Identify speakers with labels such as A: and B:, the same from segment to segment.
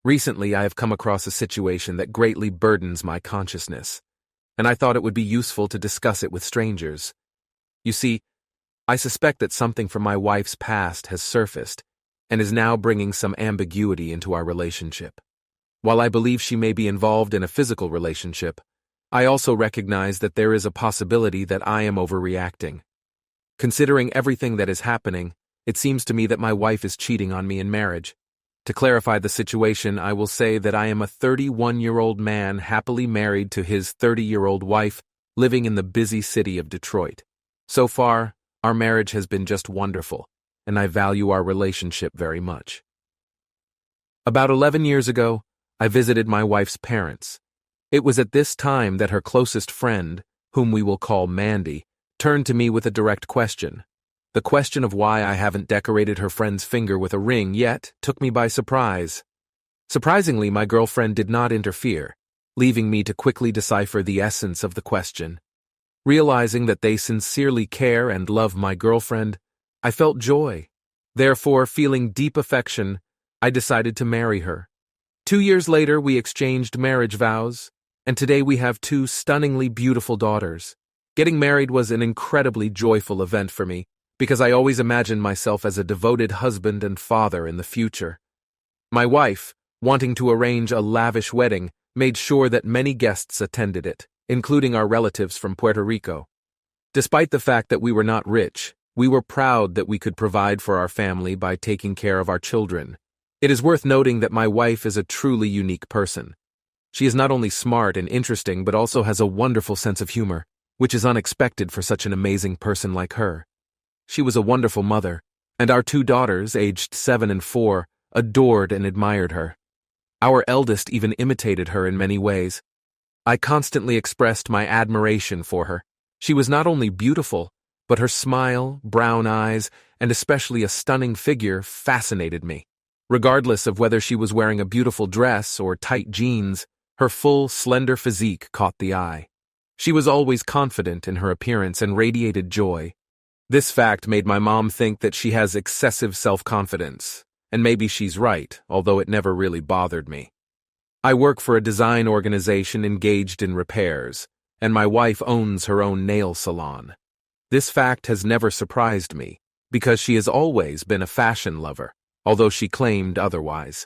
A: Recently, I have come across a situation that greatly burdens my consciousness, and I thought it would be useful to discuss it with strangers. You see, I suspect that something from my wife's past has surfaced and is now bringing some ambiguity into our relationship. While I believe she may be involved in a physical relationship, I also recognize that there is a possibility that I am overreacting. Considering everything that is happening, it seems to me that my wife is cheating on me in marriage. To clarify the situation, I will say that I am a 31-year-old man happily married to his 30-year-old wife, living in the busy city of Detroit. So far, our marriage has been just wonderful, and I value our relationship very much. About 11 years ago, I visited my wife's parents. It was at this time that her closest friend, whom we will call Mandy, turned to me with a direct question. The question of why I haven't decorated her friend's finger with a ring yet took me by surprise. Surprisingly, my girlfriend did not interfere, leaving me to quickly decipher the essence of the question. Realizing that they sincerely care and love my girlfriend, I felt joy. Therefore, feeling deep affection, I decided to marry her. 2 years later, we exchanged marriage vows, and today we have 2 stunningly beautiful daughters. Getting married was an incredibly joyful event for me, because I always imagined myself as a devoted husband and father in the future. My wife, wanting to arrange a lavish wedding, made sure that many guests attended it, including our relatives from Puerto Rico. Despite the fact that we were not rich, we were proud that we could provide for our family by taking care of our children. It is worth noting that my wife is a truly unique person. She is not only smart and interesting but also has a wonderful sense of humor, which is unexpected for such an amazing person like her. She was a wonderful mother, and our 2 daughters, aged 7 and 4, adored and admired her. Our eldest even imitated her in many ways. I constantly expressed my admiration for her. She was not only beautiful, but her smile, brown eyes, and especially a stunning figure fascinated me. Regardless of whether she was wearing a beautiful dress or tight jeans, her full, slender physique caught the eye. She was always confident in her appearance and radiated joy. This fact made my mom think that she has excessive self-confidence, and maybe she's right, although it never really bothered me. I work for a design organization engaged in repairs, and my wife owns her own nail salon. This fact has never surprised me, because she has always been a fashion lover, although she claimed otherwise.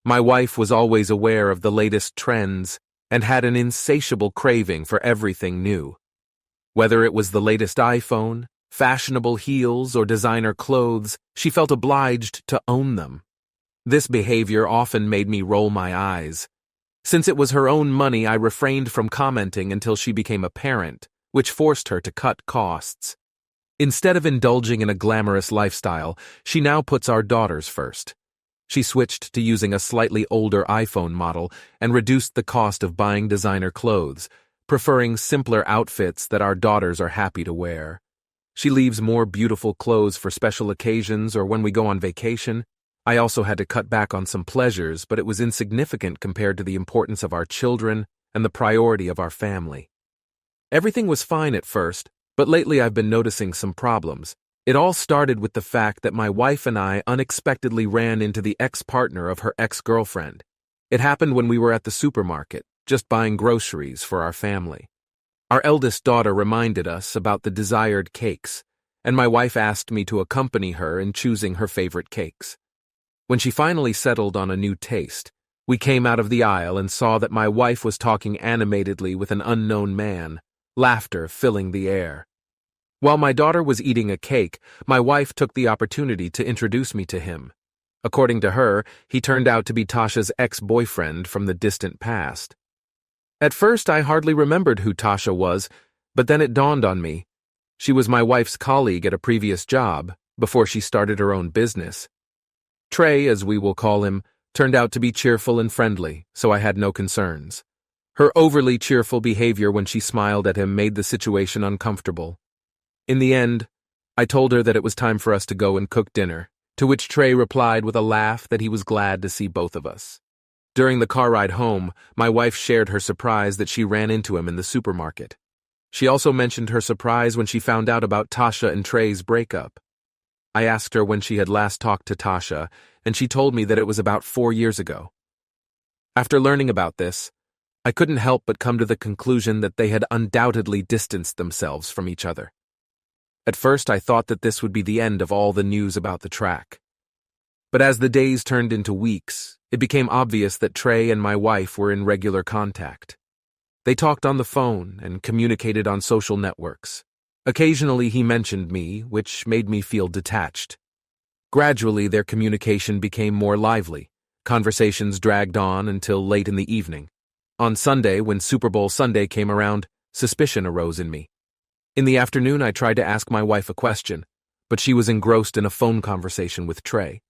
A: My wife was always aware of the latest trends and had an insatiable craving for everything new. Whether it was the latest iPhone, fashionable heels, or designer clothes, she felt obliged to own them. This behavior often made me roll my eyes. Since it was her own money, I refrained from commenting until she became a parent, which forced her to cut costs. Instead of indulging in a glamorous lifestyle, she now puts our daughters first. She switched to using a slightly older iPhone model and reduced the cost of buying designer clothes, preferring simpler outfits that our daughters are happy to wear. She leaves more beautiful clothes for special occasions or when we go on vacation. I also had to cut back on some pleasures, but it was insignificant compared to the importance of our children and the priority of our family. Everything was fine at first, but lately I've been noticing some problems. It all started with the fact that my wife and I unexpectedly ran into the ex-partner of her ex-girlfriend. It happened when we were at the supermarket, just buying groceries for our family. Our eldest daughter reminded us about the desired cakes, and my wife asked me to accompany her in choosing her favorite cakes. When she finally settled on a new taste, we came out of the aisle and saw that my wife was talking animatedly with an unknown man, laughter filling the air. While my daughter was eating a cake, my wife took the opportunity to introduce me to him. According to her, he turned out to be Tasha's ex-boyfriend from the distant past. At first, I hardly remembered who Tasha was, but then it dawned on me. She was my wife's colleague at a previous job, before she started her own business. Trey, as we will call him, turned out to be cheerful and friendly, so I had no concerns. Her overly cheerful behavior when she smiled at him made the situation uncomfortable. In the end, I told her that it was time for us to go and cook dinner, to which Trey replied with a laugh that he was glad to see both of us. During the car ride home, my wife shared her surprise that she ran into him in the supermarket. She also mentioned her surprise when she found out about Tasha and Trey's breakup. I asked her when she had last talked to Tasha, and she told me that it was about 4 years ago. After learning about this, I couldn't help but come to the conclusion that they had undoubtedly distanced themselves from each other. At first, I thought that this would be the end of all the news about the track. But as the days turned into weeks, it became obvious that Trey and my wife were in regular contact. They talked on the phone and communicated on social networks. Occasionally he mentioned me, which made me feel detached. Gradually, their communication became more lively. Conversations dragged on until late in the evening. On Sunday, when Super Bowl Sunday came around, suspicion arose in me. In the afternoon, I tried to ask my wife a question, but she was engrossed in a phone conversation with Trey.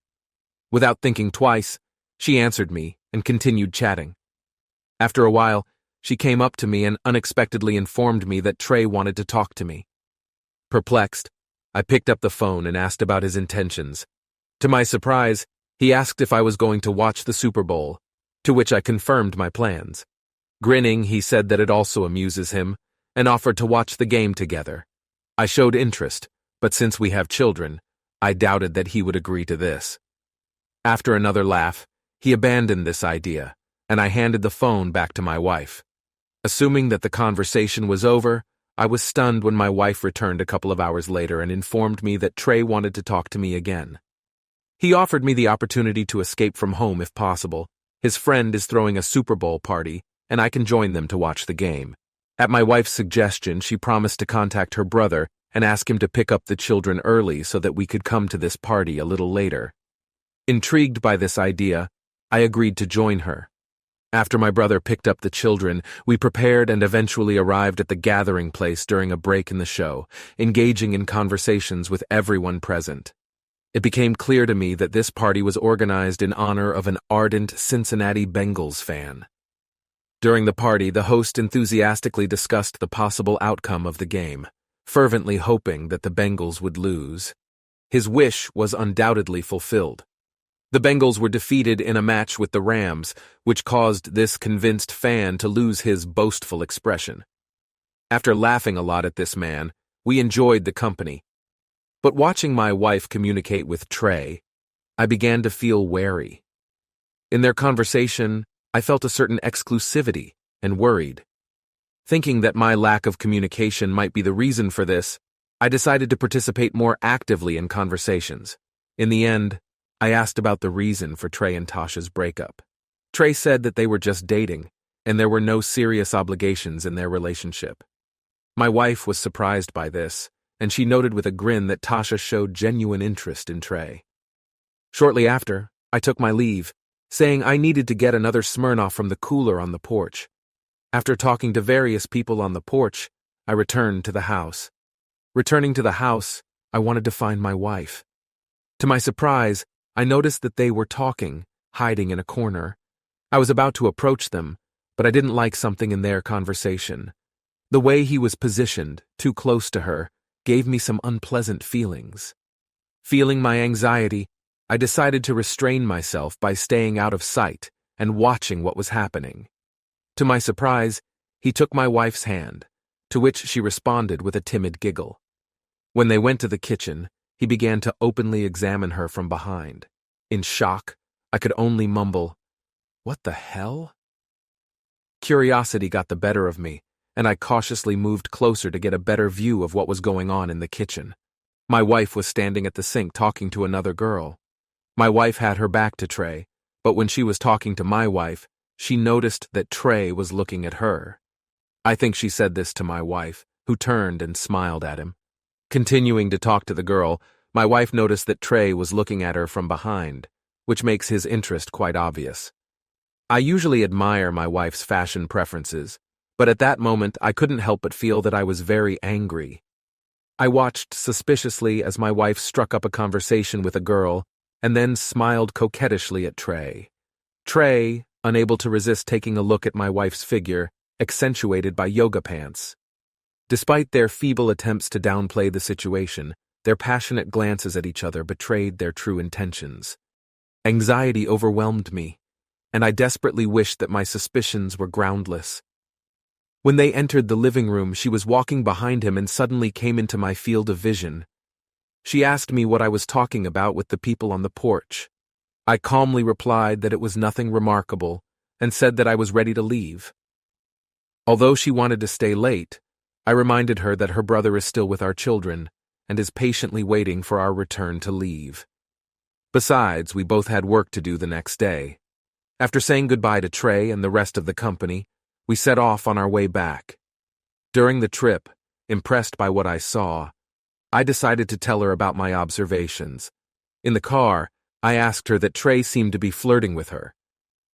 A: Without thinking twice, she answered me and continued chatting. After a while, she came up to me and unexpectedly informed me that Trey wanted to talk to me. Perplexed, I picked up the phone and asked about his intentions. To my surprise, he asked if I was going to watch the Super Bowl, to which I confirmed my plans. Grinning, he said that it also amuses him, and offered to watch the game together. I showed interest, but since we have children, I doubted that he would agree to this. After another laugh, he abandoned this idea, and I handed the phone back to my wife. Assuming that the conversation was over, I was stunned when my wife returned a couple of hours later and informed me that Trey wanted to talk to me again. He offered me the opportunity to escape from home if possible. His friend is throwing a Super Bowl party, and I can join them to watch the game. At my wife's suggestion, she promised to contact her brother and ask him to pick up the children early so that we could come to this party a little later. Intrigued by this idea, I agreed to join her. After my brother picked up the children, we prepared and eventually arrived at the gathering place during a break in the show, engaging in conversations with everyone present. It became clear to me that this party was organized in honor of an ardent Cincinnati Bengals fan. During the party, the host enthusiastically discussed the possible outcome of the game, fervently hoping that the Bengals would lose. His wish was undoubtedly fulfilled. The Bengals were defeated in a match with the Rams, which caused this convinced fan to lose his boastful expression. After laughing a lot at this man, we enjoyed the company. But watching my wife communicate with Trey, I began to feel wary. In their conversation, I felt a certain exclusivity and worried. Thinking that my lack of communication might be the reason for this, I decided to participate more actively in conversations. In the end, I asked about the reason for Trey and Tasha's breakup. Trey said that they were just dating, and there were no serious obligations in their relationship. My wife was surprised by this, and she noted with a grin that Tasha showed genuine interest in Trey. Shortly after, I took my leave, saying I needed to get another Smirnoff from the cooler on the porch. After talking to various people on the porch, I returned to the house. Returning to the house, I wanted to find my wife. To my surprise, I noticed that they were talking, hiding in a corner. I was about to approach them, but I didn't like something in their conversation. The way he was positioned, too close to her, gave me some unpleasant feelings. Feeling my anxiety, I decided to restrain myself by staying out of sight and watching what was happening. To my surprise, he took my wife's hand, to which she responded with a timid giggle. When they went to the kitchen, he began to openly examine her from behind. In shock, I could only mumble, "What the hell?" Curiosity got the better of me, and I cautiously moved closer to get a better view of what was going on in the kitchen. My wife was standing at the sink talking to another girl. My wife had her back to Trey, but when she was talking to my wife, she noticed that Trey was looking at her. I think she said this to my wife, who turned and smiled at him. Continuing to talk to the girl, my wife noticed that Trey was looking at her from behind, which makes his interest quite obvious. I usually admire my wife's fashion preferences, but at that moment I couldn't help but feel that I was very angry. I watched suspiciously as my wife struck up a conversation with a girl and then smiled coquettishly at Trey. Trey, unable to resist taking a look at my wife's figure, accentuated by yoga pants. Despite their feeble attempts to downplay the situation, their passionate glances at each other betrayed their true intentions. Anxiety overwhelmed me, and I desperately wished that my suspicions were groundless. When they entered the living room, she was walking behind him and suddenly came into my field of vision. She asked me what I was talking about with the people on the porch. I calmly replied that it was nothing remarkable, and said that I was ready to leave. Although she wanted to stay late, I reminded her that her brother is still with our children and is patiently waiting for our return to leave. Besides, we both had work to do the next day. After saying goodbye to Trey and the rest of the company, we set off on our way back. During the trip, impressed by what I saw, I decided to tell her about my observations. In the car, I asked her that Trey seemed to be flirting with her,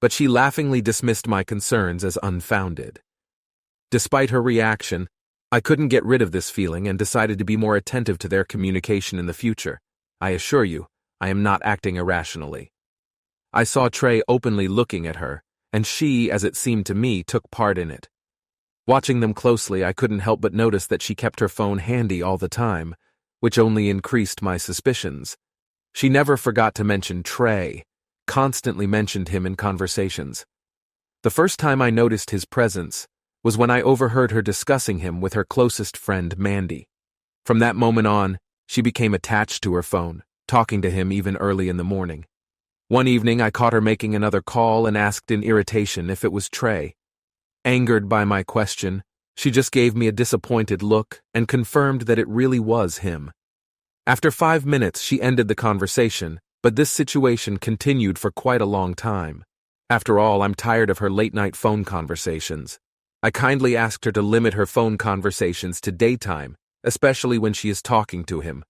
A: but she laughingly dismissed my concerns as unfounded. Despite her reaction, I couldn't get rid of this feeling and decided to be more attentive to their communication in the future. I assure you, I am not acting irrationally. I saw Trey openly looking at her, and she, as it seemed to me, took part in it. Watching them closely, I couldn't help but notice that she kept her phone handy all the time, which only increased my suspicions. She never forgot to mention Trey, constantly mentioned him in conversations. The first time I noticed his presence was when I overheard her discussing him with her closest friend, Mandy. From that moment on, she became attached to her phone, talking to him even early in the morning. One evening, I caught her making another call and asked in irritation if it was Trey. Angered by my question, she just gave me a disappointed look and confirmed that it really was him. After 5 minutes, she ended the conversation, but this situation continued for quite a long time. After all, I'm tired of her late-night phone conversations. I kindly asked her to limit her phone conversations to daytime, especially when she is talking to him.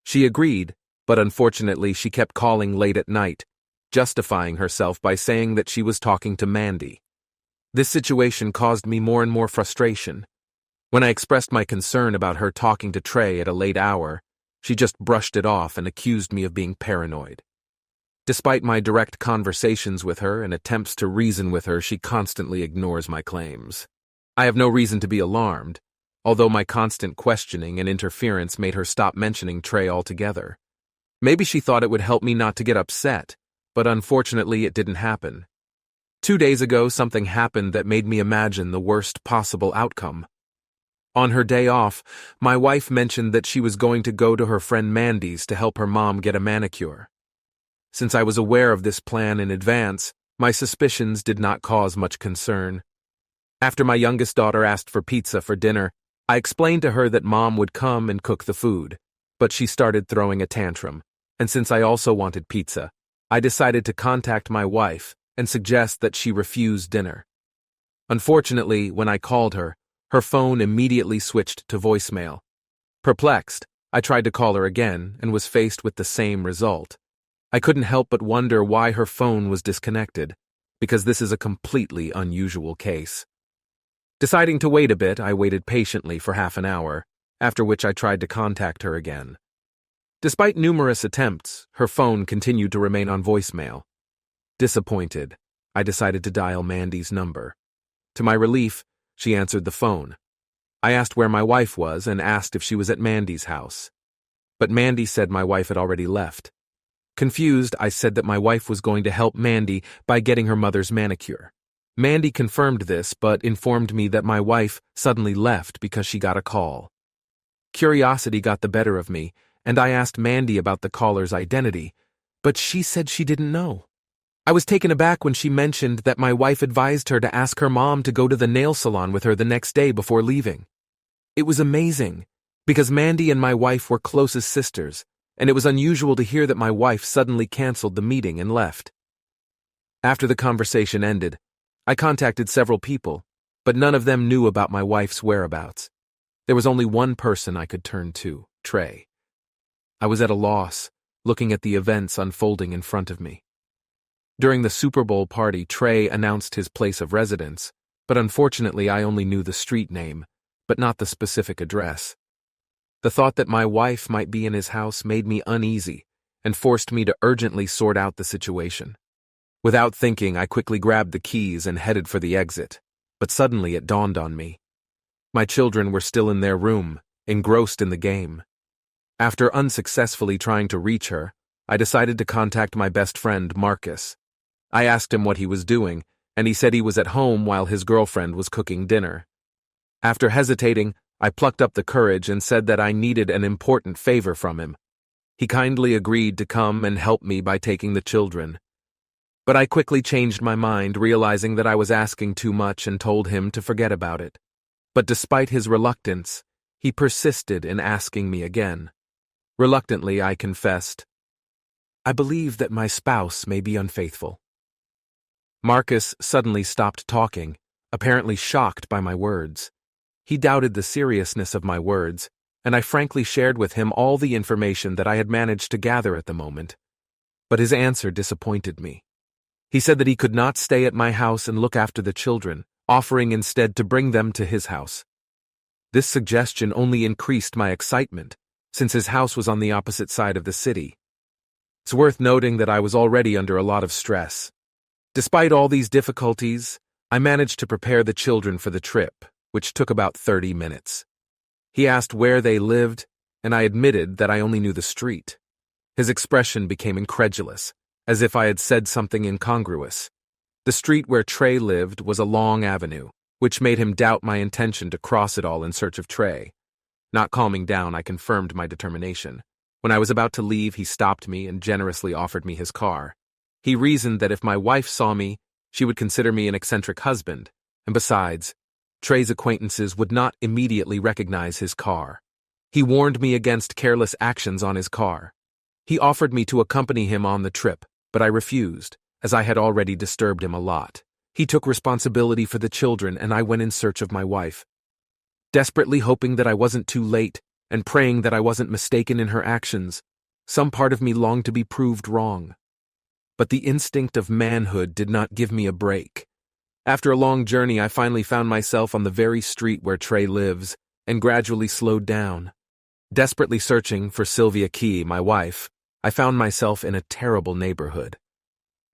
A: She agreed, but unfortunately she kept calling late at night, justifying herself by saying that she was talking to Mandy. This situation caused me more and more frustration. When I expressed my concern about her talking to Trey at a late hour, she just brushed it off and accused me of being paranoid. Despite my direct conversations with her and attempts to reason with her, she constantly ignores my claims. I have no reason to be alarmed, although my constant questioning and interference made her stop mentioning Trey altogether. Maybe she thought it would help me not to get upset, but unfortunately it didn't happen. 2 days ago, something happened that made me imagine the worst possible outcome. On her day off, my wife mentioned that she was going to go to her friend Mandy's to help her mom get a manicure. Since I was aware of this plan in advance, my suspicions did not cause much concern. After my youngest daughter asked for pizza for dinner, I explained to her that Mom would come and cook the food, but she started throwing a tantrum, and since I also wanted pizza, I decided to contact my wife and suggest that she refuse dinner. Unfortunately, when I called her phone immediately switched to voicemail. Perplexed, I tried to call her again and was faced with the same result. I couldn't help but wonder why her phone was disconnected, because this is a completely unusual case. Deciding to wait a bit, I waited patiently for half an hour, after which I tried to contact her again. Despite numerous attempts, her phone continued to remain on voicemail. Disappointed, I decided to dial Mandy's number. To my relief, she answered the phone. I asked where my wife was and asked if she was at Mandy's house. But Mandy said my wife had already left. Confused, I said that my wife was going to help Mandy by getting her mother's manicure. Mandy confirmed this, but informed me that my wife suddenly left because she got a call. Curiosity got the better of me, and I asked Mandy about the caller's identity, but she said she didn't know. I was taken aback when she mentioned that my wife advised her to ask her mom to go to the nail salon with her the next day before leaving. It was amazing, because Mandy and my wife were close as sisters, and it was unusual to hear that my wife suddenly canceled the meeting and left. After the conversation ended, I contacted several people, but none of them knew about my wife's whereabouts. There was only one person I could turn to, Trey. I was at a loss, looking at the events unfolding in front of me. During the Super Bowl party, Trey announced his place of residence, but unfortunately I only knew the street name, but not the specific address. The thought that my wife might be in his house made me uneasy and forced me to urgently sort out the situation. Without thinking, I quickly grabbed the keys and headed for the exit, but suddenly it dawned on me. My children were still in their room, engrossed in the game. After unsuccessfully trying to reach her, I decided to contact my best friend, Marcus. I asked him what he was doing, and he said he was at home while his girlfriend was cooking dinner. After hesitating, I plucked up the courage and said that I needed an important favor from him. He kindly agreed to come and help me by taking the children. But I quickly changed my mind, realizing that I was asking too much, and told him to forget about it. But despite his reluctance, he persisted in asking me again. Reluctantly, I confessed, "I believe that my spouse may be unfaithful." Marcus suddenly stopped talking, apparently shocked by my words. He doubted the seriousness of my words, and I frankly shared with him all the information that I had managed to gather at the moment. But his answer disappointed me. He said that he could not stay at my house and look after the children, offering instead to bring them to his house. This suggestion only increased my excitement, since his house was on the opposite side of the city. It's worth noting that I was already under a lot of stress. Despite all these difficulties, I managed to prepare the children for the trip, which took about 30 minutes. He asked where they lived, and I admitted that I only knew the street. His expression became incredulous, as if I had said something incongruous. The street where Trey lived was a long avenue, which made him doubt my intention to cross it all in search of Trey. Not calming down, I confirmed my determination. When I was about to leave, he stopped me and generously offered me his car. He reasoned that if my wife saw me, she would consider me an eccentric husband, and besides, Trey's acquaintances would not immediately recognize his car. He warned me against careless actions on his car. He offered me to accompany him on the trip, but I refused, as I had already disturbed him a lot. He took responsibility for the children, and I went in search of my wife. Desperately hoping that I wasn't too late, and praying that I wasn't mistaken in her actions, some part of me longed to be proved wrong. But the instinct of manhood did not give me a break. After a long journey, I finally found myself on the very street where Trey lives, and gradually slowed down. Desperately searching for Sylvia Key, my wife, I found myself in a terrible neighborhood.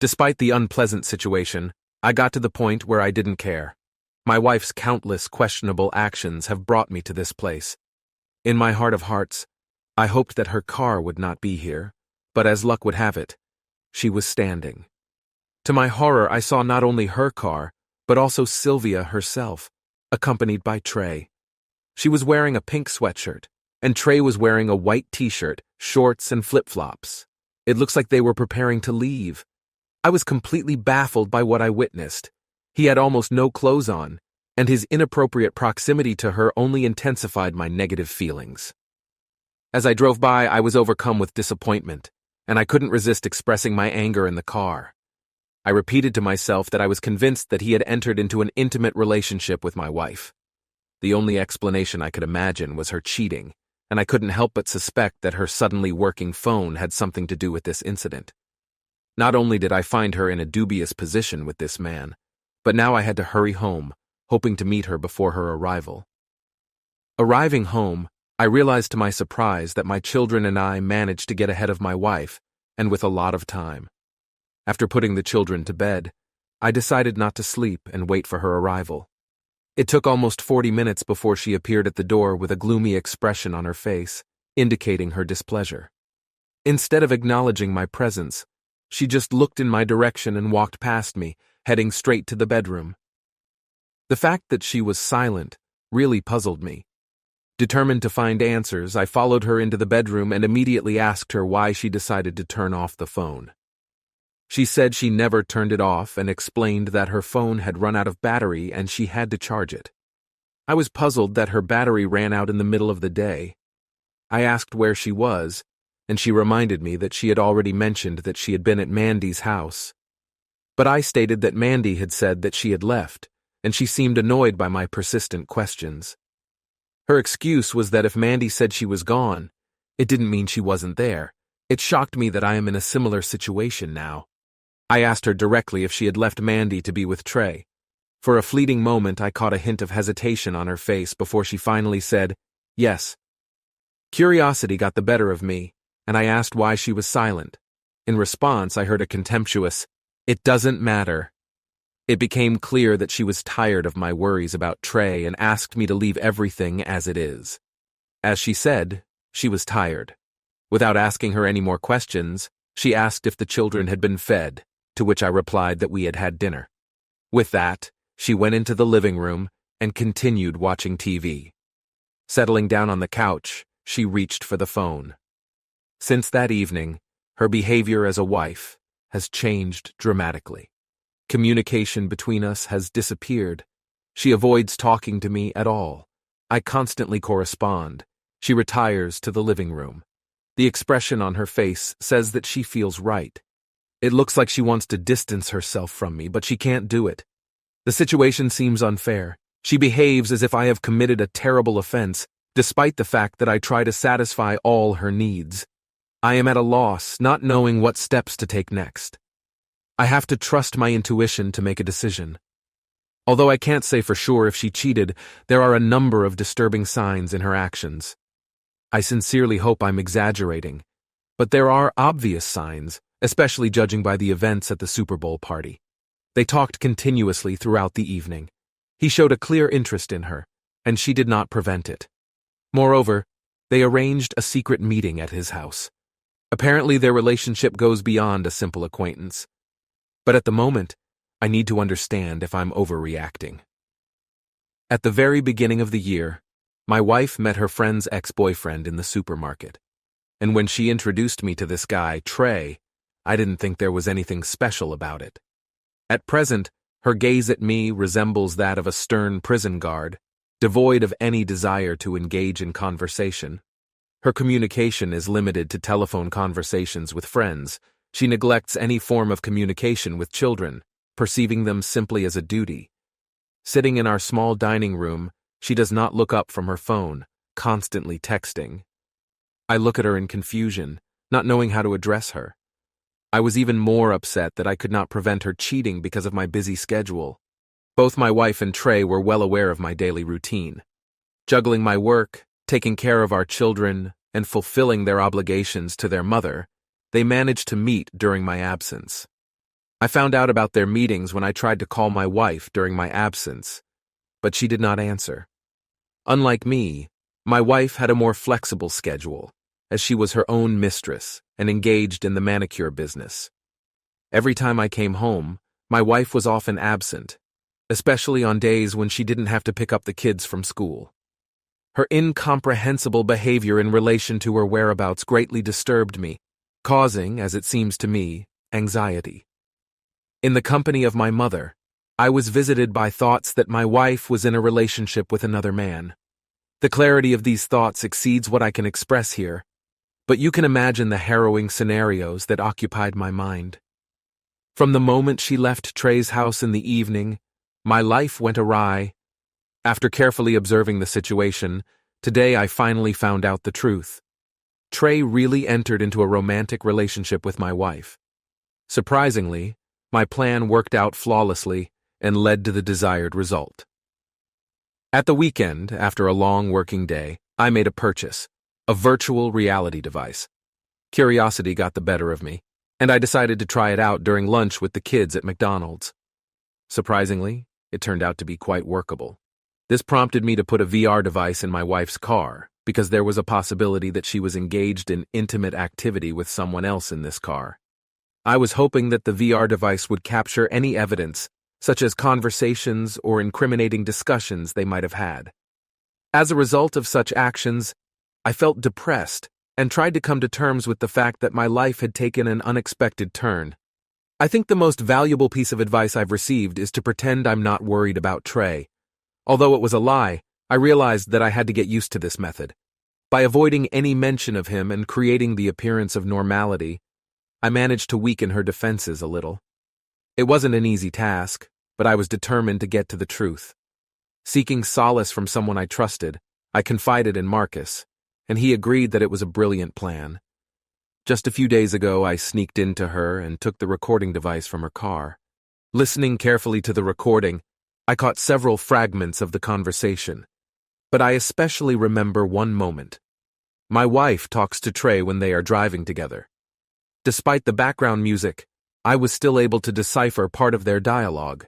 A: Despite the unpleasant situation, I got to the point where I didn't care. My wife's countless questionable actions have brought me to this place. In my heart of hearts, I hoped that her car would not be here, but as luck would have it, she was standing. To my horror, I saw not only her car, but also Sylvia herself, accompanied by Trey. She was wearing a pink sweatshirt, and Trey was wearing a white t-shirt, shorts, and flip-flops. It looks like they were preparing to leave. I was completely baffled by what I witnessed. He had almost no clothes on, and his inappropriate proximity to her only intensified my negative feelings. As I drove by, I was overcome with disappointment, and I couldn't resist expressing my anger in the car. I repeated to myself that I was convinced that he had entered into an intimate relationship with my wife. The only explanation I could imagine was her cheating, and I couldn't help but suspect that her suddenly working phone had something to do with this incident. Not only did I find her in a dubious position with this man, but now I had to hurry home, hoping to meet her before her arrival. Arriving home, I realized to my surprise that my children and I managed to get ahead of my wife, and with a lot of time. After putting the children to bed, I decided not to sleep and wait for her arrival. It took almost 40 minutes before she appeared at the door with a gloomy expression on her face, indicating her displeasure. Instead of acknowledging my presence, she just looked in my direction and walked past me, heading straight to the bedroom. The fact that she was silent really puzzled me. Determined to find answers, I followed her into the bedroom and immediately asked her why she decided to turn off the phone. She said she never turned it off and explained that her phone had run out of battery and she had to charge it. I was puzzled that her battery ran out in the middle of the day. I asked where she was, and she reminded me that she had already mentioned that she had been at Mandy's house. But I stated that Mandy had said that she had left, and she seemed annoyed by my persistent questions. Her excuse was that if Mandy said she was gone, it didn't mean she wasn't there. It shocked me that I am in a similar situation now. I asked her directly if she had left Mandy to be with Trey. For a fleeting moment, I caught a hint of hesitation on her face before she finally said, yes. Curiosity got the better of me, and I asked why she was silent. In response, I heard a contemptuous, "It doesn't matter." It became clear that she was tired of my worries about Trey and asked me to leave everything as it is. As she said, she was tired. Without asking her any more questions, she asked if the children had been fed, to which I replied that we had had dinner. With that, she went into the living room and continued watching TV. Settling down on the couch, she reached for the phone. Since that evening, her behavior as a wife has changed dramatically. Communication between us has disappeared. She avoids talking to me at all. I constantly correspond. She retires to the living room. The expression on her face says that she feels right. It looks like she wants to distance herself from me, but she can't do it. The situation seems unfair. She behaves as if I have committed a terrible offense, despite the fact that I try to satisfy all her needs. I am at a loss, not knowing what steps to take next. I have to trust my intuition to make a decision. Although I can't say for sure if she cheated, there are a number of disturbing signs in her actions. I sincerely hope I'm exaggerating, but there are obvious signs, especially judging by the events at the Super Bowl party. They talked continuously throughout the evening. He showed a clear interest in her, and she did not prevent it. Moreover, they arranged a secret meeting at his house. Apparently their relationship goes beyond a simple acquaintance. But at the moment, I need to understand if I'm overreacting. At the very beginning of the year, my wife met her friend's ex-boyfriend in the supermarket. And when she introduced me to this guy, Trey, I didn't think there was anything special about it. At present, her gaze at me resembles that of a stern prison guard, devoid of any desire to engage in conversation. Her communication is limited to telephone conversations with friends. She neglects any form of communication with children, perceiving them simply as a duty. Sitting in our small dining room, she does not look up from her phone, constantly texting. I look at her in confusion, not knowing how to address her. I was even more upset that I could not prevent her cheating because of my busy schedule. Both my wife and Trey were well aware of my daily routine. Juggling my work, taking care of our children, and fulfilling their obligations to their mother, they managed to meet during my absence. I found out about their meetings when I tried to call my wife during my absence, but she did not answer. Unlike me, my wife had a more flexible schedule, as she was her own mistress and engaged in the manicure business. Every time I came home, my wife was often absent, especially on days when she didn't have to pick up the kids from school. Her incomprehensible behavior in relation to her whereabouts greatly disturbed me, causing, as it seems to me, anxiety. In the company of my mother, I was visited by thoughts that my wife was in a relationship with another man. The clarity of these thoughts exceeds what I can express here, but you can imagine the harrowing scenarios that occupied my mind. From the moment she left Trey's house in the evening, my life went awry. After carefully observing the situation, today I finally found out the truth. Trey really entered into a romantic relationship with my wife. Surprisingly, my plan worked out flawlessly and led to the desired result. At the weekend, after a long working day, I made a purchase, a virtual reality device. Curiosity got the better of me, and I decided to try it out during lunch with the kids at McDonald's. Surprisingly, it turned out to be quite workable. This prompted me to put a VR device in my wife's car, because there was a possibility that she was engaged in intimate activity with someone else in this car. I was hoping that the VR device would capture any evidence, such as conversations or incriminating discussions they might have had. As a result of such actions, I felt depressed and tried to come to terms with the fact that my life had taken an unexpected turn. I think the most valuable piece of advice I've received is to pretend I'm not worried about Trey. Although it was a lie, I realized that I had to get used to this method. By avoiding any mention of him and creating the appearance of normality, I managed to weaken her defenses a little. It wasn't an easy task, but I was determined to get to the truth. Seeking solace from someone I trusted, I confided in Marcus, and he agreed that it was a brilliant plan. Just a few days ago, I sneaked into her and took the recording device from her car. Listening carefully to the recording, I caught several fragments of the conversation, but I especially remember one moment. My wife talks to Trey when they are driving together. Despite the background music, I was still able to decipher part of their dialogue.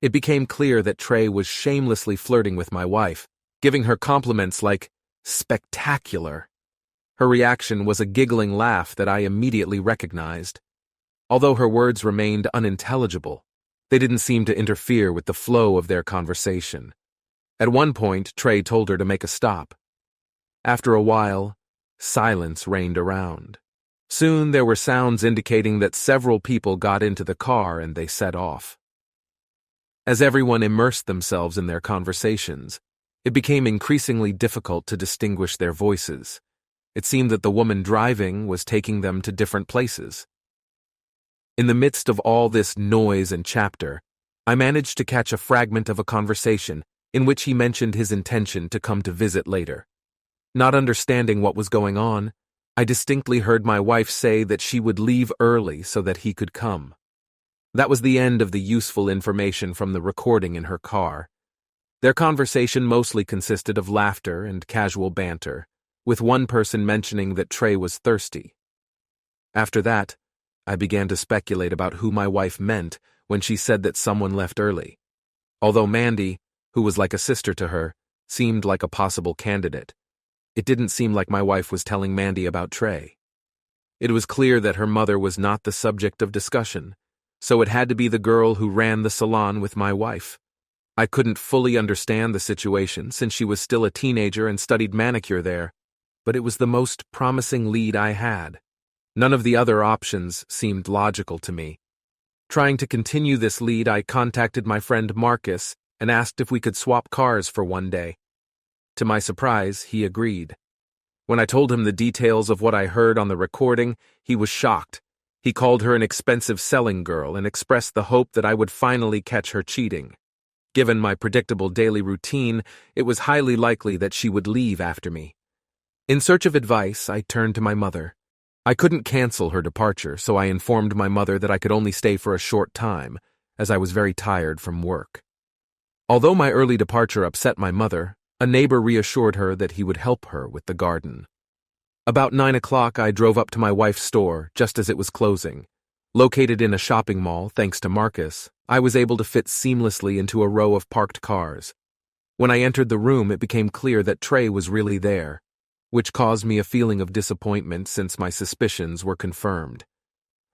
A: It became clear that Trey was shamelessly flirting with my wife, giving her compliments like, "spectacular." Her reaction was a giggling laugh that I immediately recognized. Although her words remained unintelligible, they didn't seem to interfere with the flow of their conversation. At one point, Trey told her to make a stop. After a while, silence reigned around. Soon there were sounds indicating that several people got into the car and they set off. As everyone immersed themselves in their conversations, it became increasingly difficult to distinguish their voices. It seemed that the woman driving was taking them to different places. In the midst of all this noise and chatter, I managed to catch a fragment of a conversation in which he mentioned his intention to come to visit later. Not understanding what was going on, I distinctly heard my wife say that she would leave early so that he could come. That was the end of the useful information from the recording in her car. Their conversation mostly consisted of laughter and casual banter, with one person mentioning that Trey was thirsty. After that, I began to speculate about who my wife meant when she said that someone left early. Although Mandy, who was like a sister to her, seemed like a possible candidate, it didn't seem like my wife was telling Mandy about Trey. It was clear that her mother was not the subject of discussion, so it had to be the girl who ran the salon with my wife. I couldn't fully understand the situation since she was still a teenager and studied manicure there, but it was the most promising lead I had. None of the other options seemed logical to me. Trying to continue this lead, I contacted my friend Marcus and asked if we could swap cars for one day. To my surprise, he agreed. When I told him the details of what I heard on the recording, he was shocked. He called her an expensive selling girl and expressed the hope that I would finally catch her cheating. Given my predictable daily routine, it was highly likely that she would leave after me. In search of advice, I turned to my mother. I couldn't cancel her departure, so I informed my mother that I could only stay for a short time, as I was very tired from work. Although my early departure upset my mother, a neighbor reassured her that he would help her with the garden. About 9 o'clock, I drove up to my wife's store just as it was closing. Located in a shopping mall, thanks to Marcus, I was able to fit seamlessly into a row of parked cars. When I entered the room, it became clear that Trey was really there, which caused me a feeling of disappointment since my suspicions were confirmed.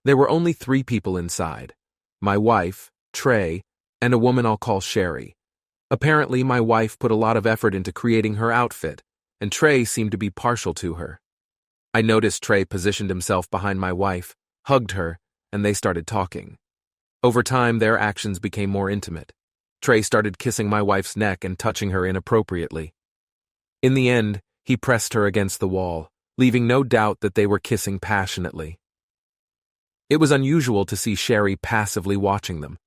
A: There were only 3 people inside: my wife, Trey, and a woman I'll call Sherry. Apparently, my wife put a lot of effort into creating her outfit, and Trey seemed to be partial to her. I noticed Trey positioned himself behind my wife, hugged her, and they started talking. Over time, their actions became more intimate. Trey started kissing my wife's neck and touching her inappropriately. In the end, he pressed her against the wall, leaving no doubt that they were kissing passionately. It was unusual to see Sherry passively watching them.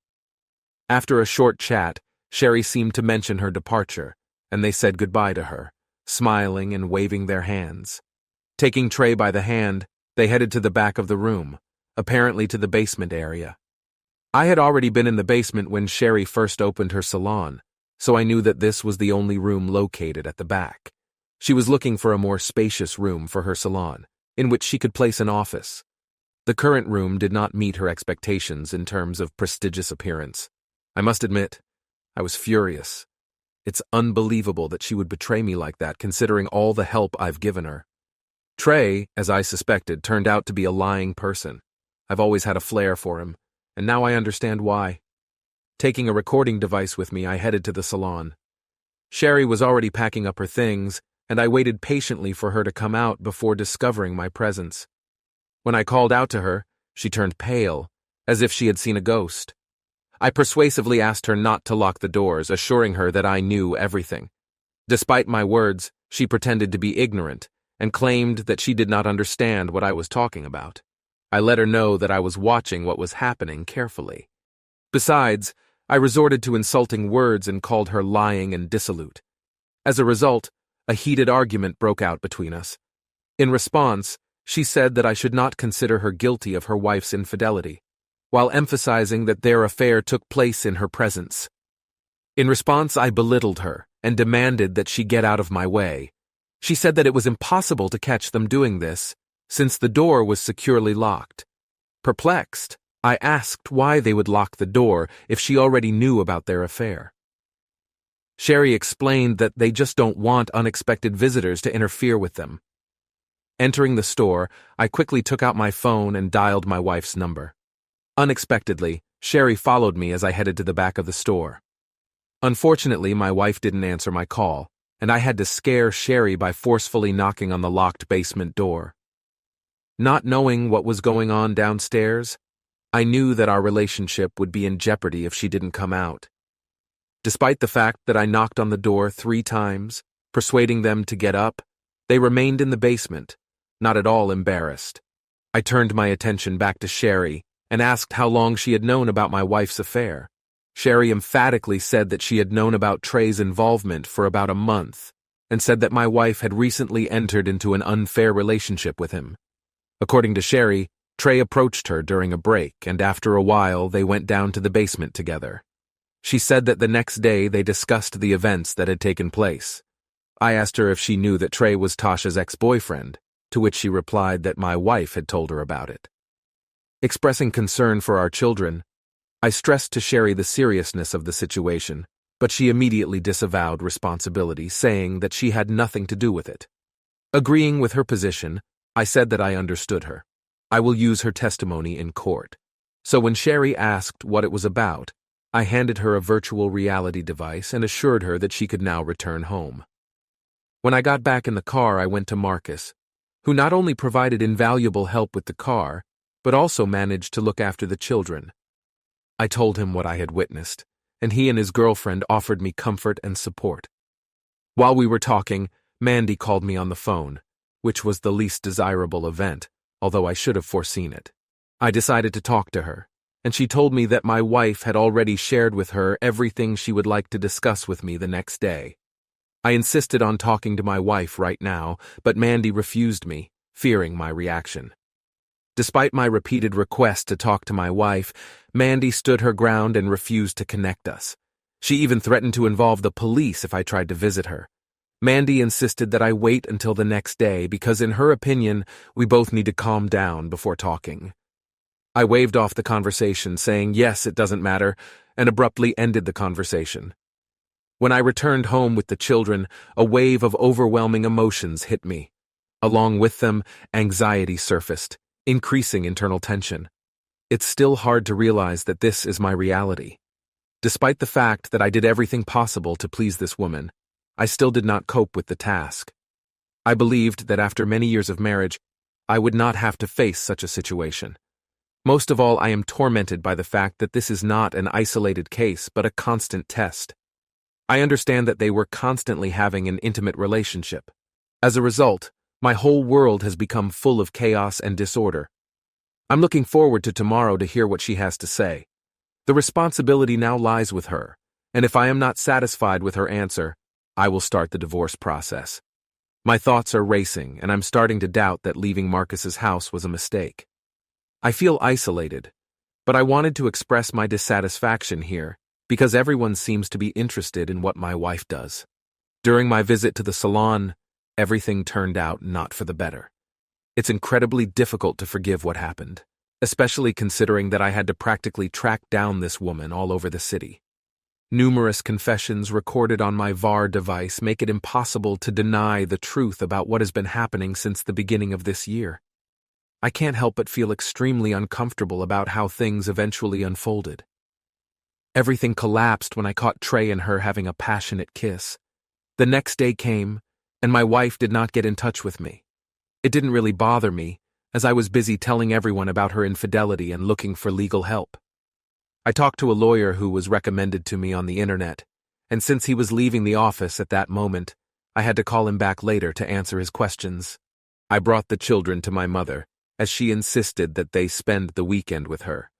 A: After a short chat, Sherry seemed to mention her departure, and they said goodbye to her, smiling and waving their hands. Taking Trey by the hand, they headed to the back of the room, apparently to the basement area. I had already been in the basement when Sherry first opened her salon, so I knew that this was the only room located at the back. She was looking for a more spacious room for her salon, in which she could place an office. The current room did not meet her expectations in terms of prestigious appearance. I must admit, I was furious. It's unbelievable that she would betray me like that, considering all the help I've given her. Trey, as I suspected, turned out to be a lying person. I've always had a flair for him, and now I understand why. Taking a recording device with me, I headed to the salon. Sherry was already packing up her things, and I waited patiently for her to come out before discovering my presence. When I called out to her, she turned pale, as if she had seen a ghost. I persuasively asked her not to lock the doors, assuring her that I knew everything. Despite my words, she pretended to be ignorant and claimed that she did not understand what I was talking about. I let her know that I was watching what was happening carefully. Besides, I resorted to insulting words and called her lying and dissolute. As a result, a heated argument broke out between us. In response, she said that I should not consider her guilty of her wife's infidelity, while emphasizing that their affair took place in her presence. In response, I belittled her and demanded that she get out of my way. She said that it was impossible to catch them doing this, since the door was securely locked. Perplexed, I asked why they would lock the door if she already knew about their affair. Sherry explained that they just don't want unexpected visitors to interfere with them. Entering the store, I quickly took out my phone and dialed my wife's number. Unexpectedly, Sherry followed me as I headed to the back of the store. Unfortunately, my wife didn't answer my call, and I had to scare Sherry by forcefully knocking on the locked basement door. Not knowing what was going on downstairs, I knew that our relationship would be in jeopardy if she didn't come out. Despite the fact that I knocked on the door 3 times, persuading them to get up, they remained in the basement, not at all embarrassed. I turned my attention back to Sherry and asked how long she had known about my wife's affair. Sherry emphatically said that she had known about Trey's involvement for about a month, and said that my wife had recently entered into an unfair relationship with him. According to Sherry, Trey approached her during a break, and after a while they went down to the basement together. She said that the next day they discussed the events that had taken place. I asked her if she knew that Trey was Tasha's ex-boyfriend, to which she replied that my wife had told her about it. Expressing concern for our children, I stressed to Sherry the seriousness of the situation, but she immediately disavowed responsibility, saying that she had nothing to do with it. Agreeing with her position, I said that I understood her. I will use her testimony in court. So when Sherry asked what it was about, I handed her a virtual reality device and assured her that she could now return home. When I got back in the car, I went to Marcus, who not only provided invaluable help with the car, but also managed to look after the children. I told him what I had witnessed, and he and his girlfriend offered me comfort and support. While we were talking, Mandy called me on the phone, which was the least desirable event, although I should have foreseen it. I decided to talk to her, and she told me that my wife had already shared with her everything she would like to discuss with me the next day. I insisted on talking to my wife right now, but Mandy refused me, fearing my reaction. Despite my repeated request to talk to my wife, Mandy stood her ground and refused to connect us. She even threatened to involve the police if I tried to visit her. Mandy insisted that I wait until the next day because, in her opinion, we both need to calm down before talking. I waved off the conversation, saying, "Yes, it doesn't matter," and abruptly ended the conversation. When I returned home with the children, a wave of overwhelming emotions hit me. Along with them, anxiety surfaced, increasing internal tension. It's still hard to realize that this is my reality. Despite the fact that I did everything possible to please this woman, I still did not cope with the task. I believed that after many years of marriage, I would not have to face such a situation. Most of all, I am tormented by the fact that this is not an isolated case, but a constant test. I understand that they were constantly having an intimate relationship. As a result, my whole world has become full of chaos and disorder. I'm looking forward to tomorrow to hear what she has to say. The responsibility now lies with her, and if I am not satisfied with her answer, I will start the divorce process. My thoughts are racing, and I'm starting to doubt that leaving Marcus's house was a mistake. I feel isolated, but I wanted to express my dissatisfaction here because everyone seems to be interested in what my wife does. During my visit to the salon, everything turned out not for the better. It's incredibly difficult to forgive what happened, especially considering that I had to practically track down this woman all over the city. Numerous confessions recorded on my VAR device make it impossible to deny the truth about what has been happening since the beginning of this year. I can't help but feel extremely uncomfortable about how things eventually unfolded. Everything collapsed when I caught Trey and her having a passionate kiss. The next day came, and my wife did not get in touch with me. It didn't really bother me, as I was busy telling everyone about her infidelity and looking for legal help. I talked to a lawyer who was recommended to me on the internet, and since he was leaving the office at that moment, I had to call him back later to answer his questions. I brought the children to my mother, as she insisted that they spend the weekend with her.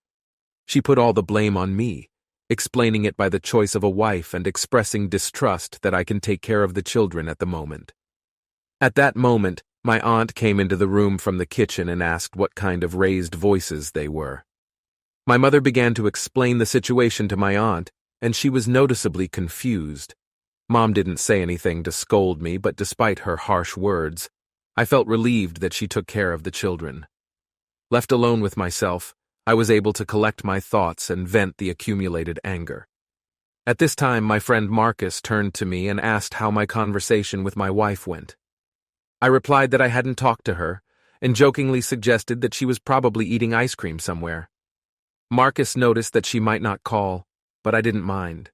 A: She put all the blame on me, explaining it by the choice of a wife and expressing distrust that I can take care of the children at the moment. At that moment, my aunt came into the room from the kitchen and asked what kind of raised voices they were. My mother began to explain the situation to my aunt, and she was noticeably confused. Mom didn't say anything to scold me, but despite her harsh words, I felt relieved that she took care of the children. Left alone with myself, I was able to collect my thoughts and vent the accumulated anger. At this time, my friend Marcus turned to me and asked how my conversation with my wife went. I replied that I hadn't talked to her, and jokingly suggested that she was probably eating ice cream somewhere. Marcus noticed that she might not call, but I didn't mind.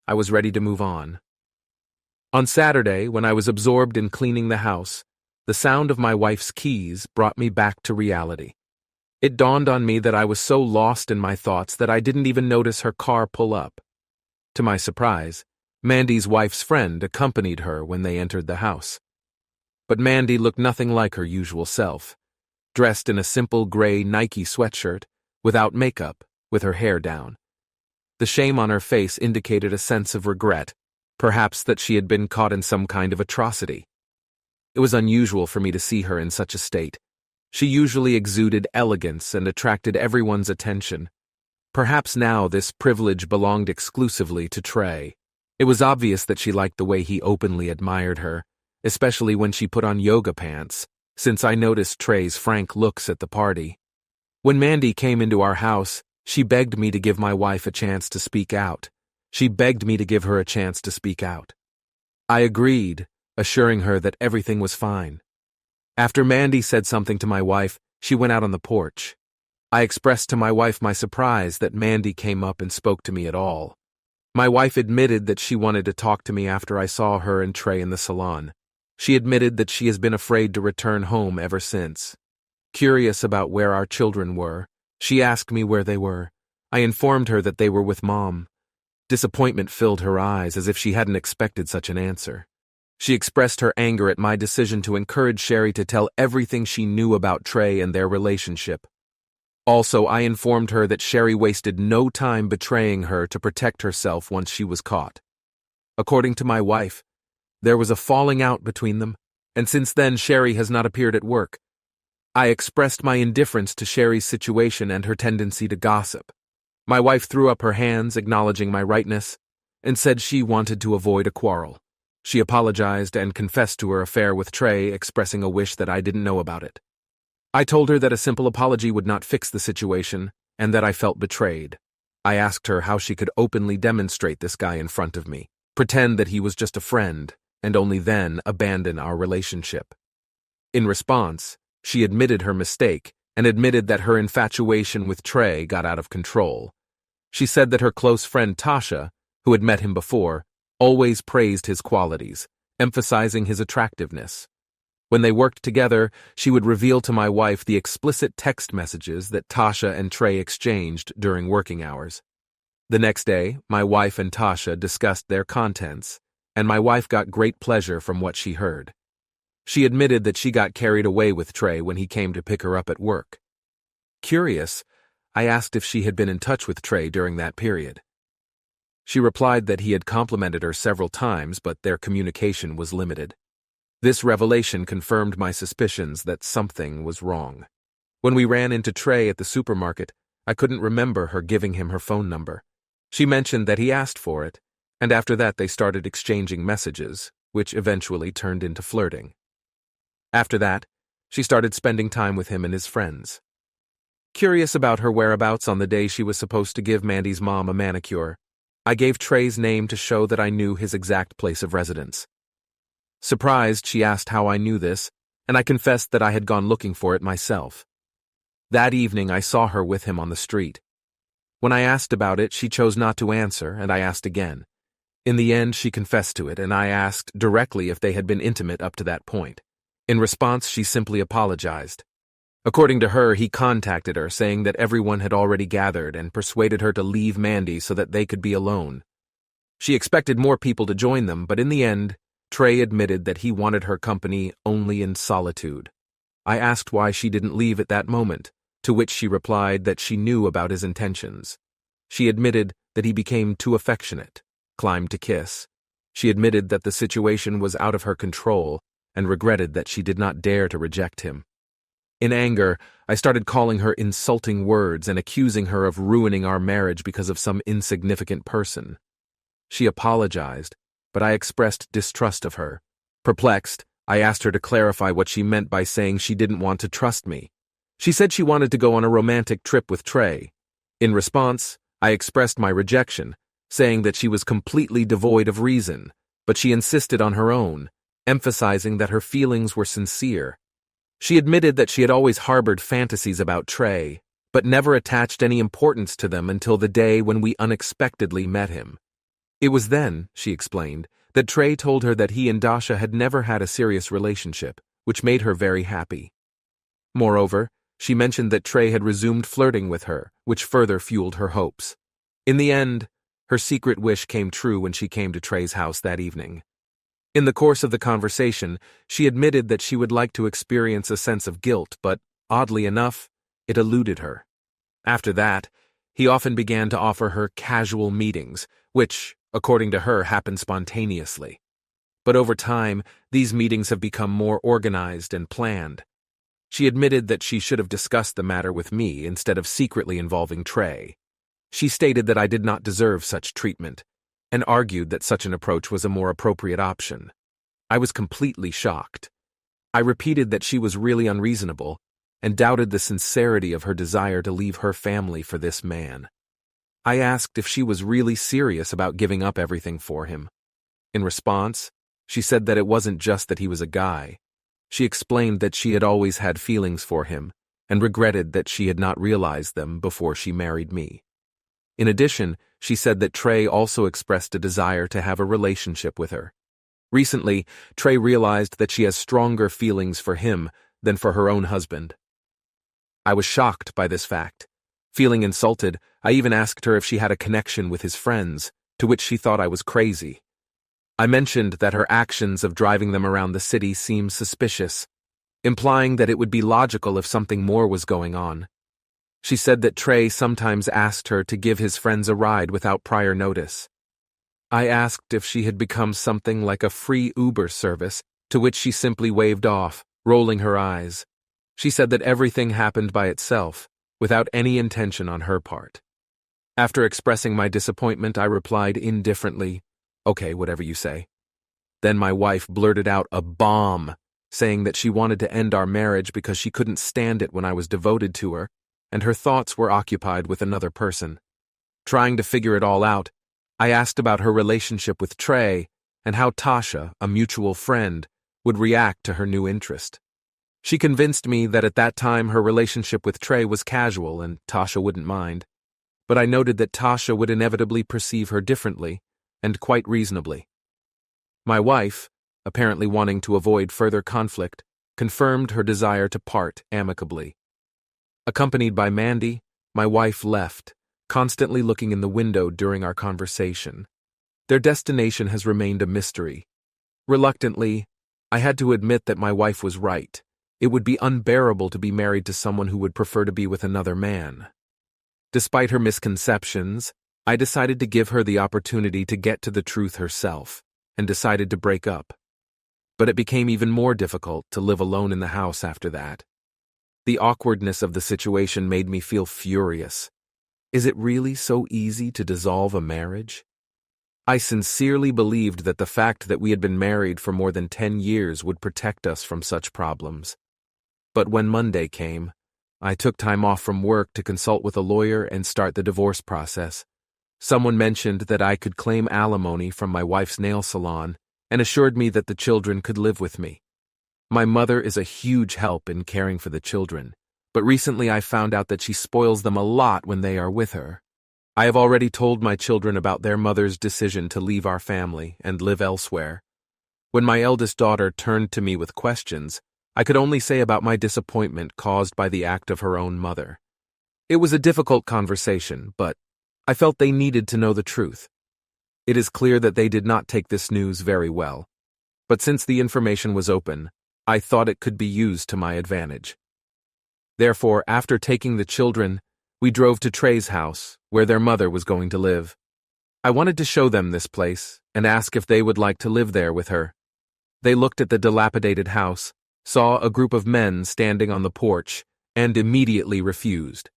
A: I was ready to move on. On Saturday, when I was absorbed in cleaning the house, The sound of my wife's keys brought me back to reality. It dawned on me that I was so lost in my thoughts that I didn't even notice her car pull up. To my surprise, Mandy's wife's friend accompanied her when they entered the house. But Mandy looked nothing like her usual self, dressed in a simple gray Nike sweatshirt, without makeup, with her hair down. The shame on her face indicated a sense of regret, perhaps that she had been caught in some kind of atrocity. It was unusual for me to see her in such a state. She usually exuded elegance and attracted everyone's attention. Perhaps now this privilege belonged exclusively to Trey. It was obvious that she liked the way he openly admired her, especially when she put on yoga pants, since I noticed Trey's frank looks at the party. When Mandy came into our house, she begged me to give my wife a chance to speak out. She begged me to give her a chance to speak out. I agreed, assuring her that everything was fine. After Mandy said something to my wife, she went out on the porch. I expressed to my wife my surprise that Mandy came up and spoke to me at all. My wife admitted that she wanted to talk to me after I saw her and Trey in the salon. She admitted that she has been afraid to return home ever since. Curious about where our children were, she asked me where they were. I informed her that they were with Mom. Disappointment filled her eyes as if she hadn't expected such an answer. She expressed her anger at my decision to encourage Sherry to tell everything she knew about Trey and their relationship. Also, I informed her that Sherry wasted no time betraying her to protect herself once she was caught. According to my wife, there was a falling out between them, and since then Sherry has not appeared at work. I expressed my indifference to Sherry's situation and her tendency to gossip. My wife threw up her hands, acknowledging my rightness, and said she wanted to avoid a quarrel. She apologized and confessed to her affair with Trey, expressing a wish that I didn't know about it. I told her that a simple apology would not fix the situation, and that I felt betrayed. I asked her how she could openly demonstrate this guy in front of me, pretend that he was just a friend, and only then abandon our relationship. In response, she admitted her mistake and admitted that her infatuation with Trey got out of control. She said that her close friend Tasha, who had met him before, always praised his qualities, emphasizing his attractiveness. When they worked together, she would reveal to my wife the explicit text messages that Tasha and Trey exchanged during working hours. The next day, my wife and Tasha discussed their contents, and my wife got great pleasure from what she heard. She admitted that she got carried away with Trey when he came to pick her up at work. Curious, I asked if she had been in touch with Trey during that period. She replied that he had complimented her several times, but their communication was limited. This revelation confirmed my suspicions that something was wrong. When we ran into Trey at the supermarket, I couldn't remember her giving him her phone number. She mentioned that he asked for it, and after that they started exchanging messages, which eventually turned into flirting. After that, she started spending time with him and his friends. Curious about her whereabouts on the day she was supposed to give Mandy's mom a manicure, I gave Trey's name to show that I knew his exact place of residence. Surprised, she asked how I knew this, and I confessed that I had gone looking for it myself. That evening, I saw her with him on the street. When I asked about it, she chose not to answer, and I asked again. In the end, she confessed to it, and I asked directly if they had been intimate up to that point. In response, she simply apologized. According to her, he contacted her, saying that everyone had already gathered and persuaded her to leave Mandy so that they could be alone. She expected more people to join them, but in the end, Trey admitted that he wanted her company only in solitude. I asked why she didn't leave at that moment, to which she replied that she knew about his intentions. She admitted that he became too affectionate, climbed to kiss. She admitted that the situation was out of her control and regretted that she did not dare to reject him. In anger, I started calling her insulting words and accusing her of ruining our marriage because of some insignificant person. She apologized, but I expressed distrust of her. Perplexed, I asked her to clarify what she meant by saying she didn't want to trust me. She said she wanted to go on a romantic trip with Trey. In response, I expressed my rejection, saying that she was completely devoid of reason, but she insisted on her own, emphasizing that her feelings were sincere. She admitted that she had always harbored fantasies about Trey, but never attached any importance to them until the day when we unexpectedly met him. It was then, she explained, that Trey told her that he and Dasha had never had a serious relationship, which made her very happy. Moreover, she mentioned that Trey had resumed flirting with her, which further fueled her hopes. In the end, her secret wish came true when she came to Trey's house that evening. In the course of the conversation, she admitted that she would like to experience a sense of guilt, but, oddly enough, it eluded her. After that, he often began to offer her casual meetings, which, according to her, happened spontaneously. But over time, these meetings have become more organized and planned. She admitted that she should have discussed the matter with me instead of secretly involving Trey. She stated that I did not deserve such treatment, and argued that such an approach was a more appropriate option. I was completely shocked. I repeated that she was really unreasonable, and doubted the sincerity of her desire to leave her family for this man. I asked if she was really serious about giving up everything for him. In response, she said that it wasn't just that he was a guy. She explained that she had always had feelings for him, and regretted that she had not realized them before she married me. In addition, she said that Trey also expressed a desire to have a relationship with her. Recently, Trey realized that she has stronger feelings for him than for her own husband. I was shocked by this fact. Feeling insulted, I even asked her if she had a connection with his friends, to which she thought I was crazy. I mentioned that her actions of driving them around the city seemed suspicious, implying that it would be logical if something more was going on. She said that Trey sometimes asked her to give his friends a ride without prior notice. I asked if she had become something like a free Uber service, to which she simply waved off, rolling her eyes. She said that everything happened by itself, without any intention on her part. After expressing my disappointment, I replied indifferently, "Okay, whatever you say." Then my wife blurted out a bomb, saying that she wanted to end our marriage because she couldn't stand it when I was devoted to her, and her thoughts were occupied with another person. Trying to figure it all out, I asked about her relationship with Trey and how Tasha, a mutual friend, would react to her new interest. She convinced me that at that time her relationship with Trey was casual and Tasha wouldn't mind, but I noted that Tasha would inevitably perceive her differently, and quite reasonably. My wife, apparently wanting to avoid further conflict, confirmed her desire to part amicably. Accompanied by Mandy, my wife left, constantly looking in the window during our conversation. Their destination has remained a mystery. Reluctantly, I had to admit that my wife was right. It would be unbearable to be married to someone who would prefer to be with another man. Despite her misconceptions, I decided to give her the opportunity to get to the truth herself, and decided to break up. But it became even more difficult to live alone in the house after that. The awkwardness of the situation made me feel furious. Is it really so easy to dissolve a marriage? I sincerely believed that the fact that we had been married for more than 10 years would protect us from such problems. But when Monday came, I took time off from work to consult with a lawyer and start the divorce process. Someone mentioned that I could claim alimony from my wife's nail salon and assured me that the children could live with me. My mother is a huge help in caring for the children, but recently I found out that she spoils them a lot when they are with her. I have already told my children about their mother's decision to leave our family and live elsewhere. When my eldest daughter turned to me with questions, I could only say about my disappointment caused by the act of her own mother. It was a difficult conversation, but I felt they needed to know the truth. It is clear that they did not take this news very well, but since the information was open, I thought it could be used to my advantage. Therefore, after taking the children, we drove to Trey's house, where their mother was going to live. I wanted to show them this place and ask if they would like to live there with her. They looked at the dilapidated house, saw a group of men standing on the porch, and immediately refused.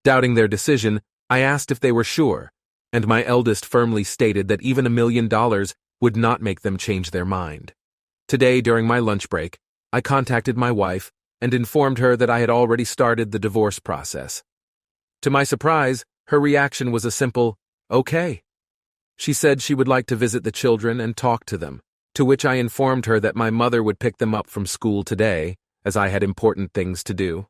A: Doubting their decision, I asked if they were sure, and my eldest firmly stated that even $1 million would not make them change their mind. Today, during my lunch break, I contacted my wife and informed her that I had already started the divorce process. To my surprise, her reaction was a simple, "Okay." She said she would like to visit the children and talk to them, to which I informed her that my mother would pick them up from school today, as I had important things to do.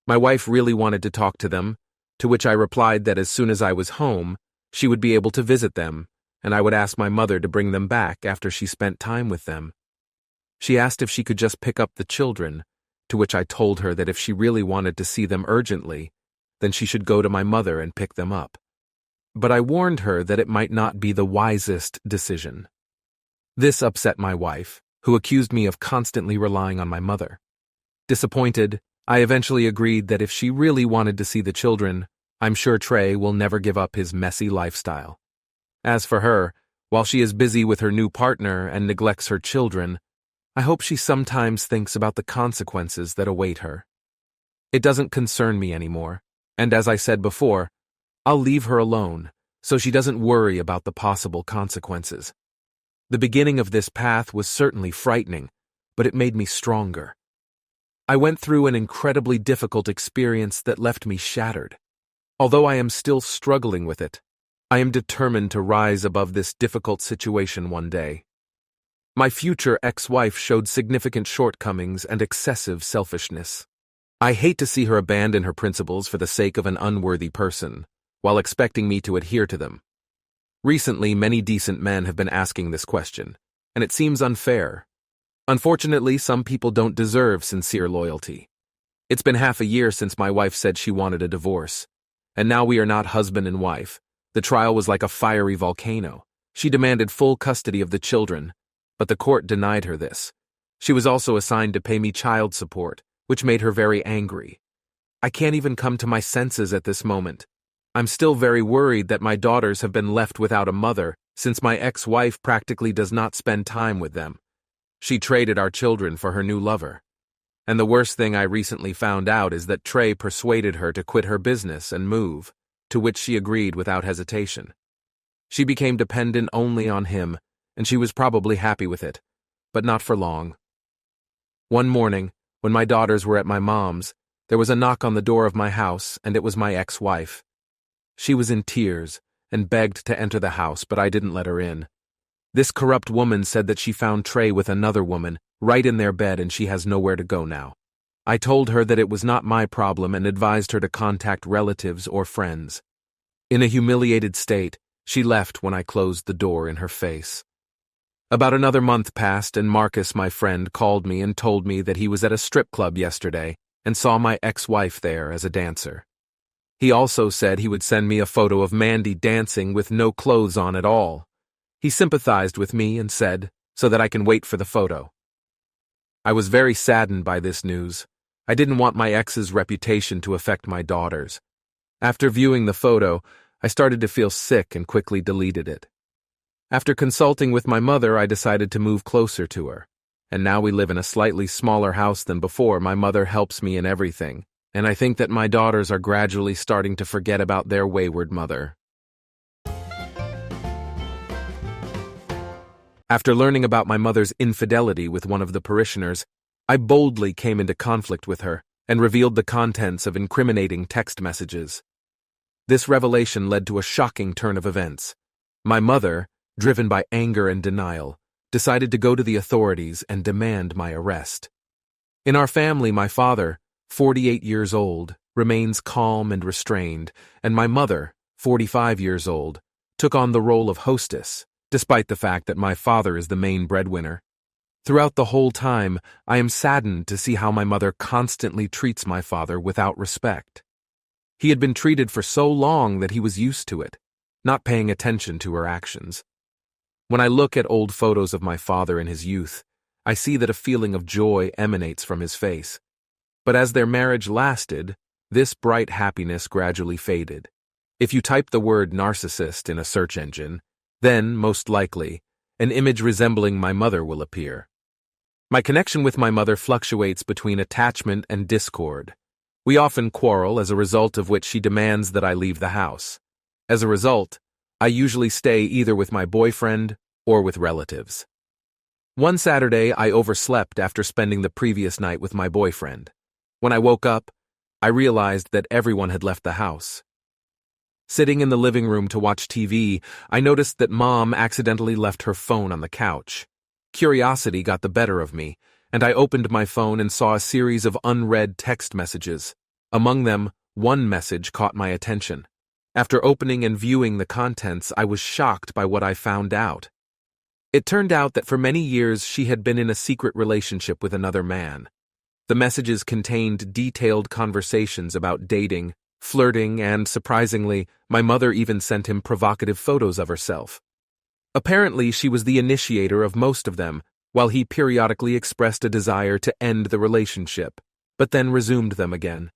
A: My wife really wanted to talk to them, to which I replied that as soon as I was home, she would be able to visit them, and I would ask my mother to bring them back after she spent time with them. She asked if she could just pick up the children, to which I told her that if she really wanted to see them urgently, then she should go to my mother and pick them up. But I warned her that it might not be the wisest decision. This upset my wife, who accused me of constantly relying on my mother. Disappointed, I eventually agreed that if she really wanted to see the children, I'm sure Trey will never give up his messy lifestyle. As for her, while she is busy with her new partner and neglects her children, I hope she sometimes thinks about the consequences that await her. It doesn't concern me anymore, and as I said before, I'll leave her alone so she doesn't worry about the possible consequences. The beginning of this path was certainly frightening, but it made me stronger. I went through an incredibly difficult experience that left me shattered. Although I am still struggling with it, I am determined to rise above this difficult situation one day. My future ex-wife showed significant shortcomings and excessive selfishness. I hate to see her abandon her principles for the sake of an unworthy person, while expecting me to adhere to them. Recently, many decent men have been asking this question, and it seems unfair. Unfortunately, some people don't deserve sincere loyalty. It's been half a year since my wife said she wanted a divorce, and now we are not husband and wife. The trial was like a fiery volcano. She demanded full custody of the children, but the court denied her this. She was also assigned to pay me child support, which made her very angry. I can't even come to my senses at this moment. I'm still very worried that my daughters have been left without a mother, since my ex-wife practically does not spend time with them. She traded our children for her new lover. And the worst thing I recently found out is that Trey persuaded her to quit her business and move, to which she agreed without hesitation. She became dependent only on him, and she was probably happy with it, but not for long. One morning, when my daughters were at my mom's, there was a knock on the door of my house, and it was my ex-wife. She was in tears and begged to enter the house, but I didn't let her in. This corrupt woman said that she found Trey with another woman, right in their bed, and she has nowhere to go now. I told her that it was not my problem and advised her to contact relatives or friends. In a humiliated state, she left when I closed the door in her face. About another month passed, and Marcus, my friend, called me and told me that he was at a strip club yesterday and saw my ex-wife there as a dancer. He also said he would send me a photo of Mandy dancing with no clothes on at all. He sympathized with me and said, so that I can wait for the photo. I was very saddened by this news. I didn't want my ex's reputation to affect my daughters. After viewing the photo, I started to feel sick and quickly deleted it. After consulting with my mother, I decided to move closer to her, and now we live in a slightly smaller house than before. My mother helps me in everything, and I think that my daughters are gradually starting to forget about their wayward mother. After learning about my mother's infidelity with one of the parishioners, I boldly came into conflict with her and revealed the contents of incriminating text messages. This revelation led to a shocking turn of events. My mother, driven by anger and denial, decided to go to the authorities and demand my arrest. In our family, my father, 48 years old, remains calm and restrained, and my mother, 45 years old, took on the role of hostess, despite the fact that my father is the main breadwinner. Throughout the whole time, I am saddened to see how my mother constantly treats my father without respect. He had been treated for so long that he was used to it, not paying attention to her actions. When I look at old photos of my father in his youth, I see that a feeling of joy emanates from his face. But as their marriage lasted, this bright happiness gradually faded. If you type the word narcissist in a search engine, then, most likely, an image resembling my mother will appear. My connection with my mother fluctuates between attachment and discord. We often quarrel, as a result of which she demands that I leave the house. As a result, I usually stay either with my boyfriend or with relatives. One Saturday, I overslept after spending the previous night with my boyfriend. When I woke up, I realized that everyone had left the house. Sitting in the living room to watch TV, I noticed that Mom accidentally left her phone on the couch. Curiosity got the better of me, and I opened my phone and saw a series of unread text messages. Among them, one message caught my attention. After opening and viewing the contents, I was shocked by what I found out. It turned out that for many years she had been in a secret relationship with another man. The messages contained detailed conversations about dating, flirting, and, surprisingly, my mother even sent him provocative photos of herself. Apparently, she was the initiator of most of them, while he periodically expressed a desire to end the relationship, but then resumed them again.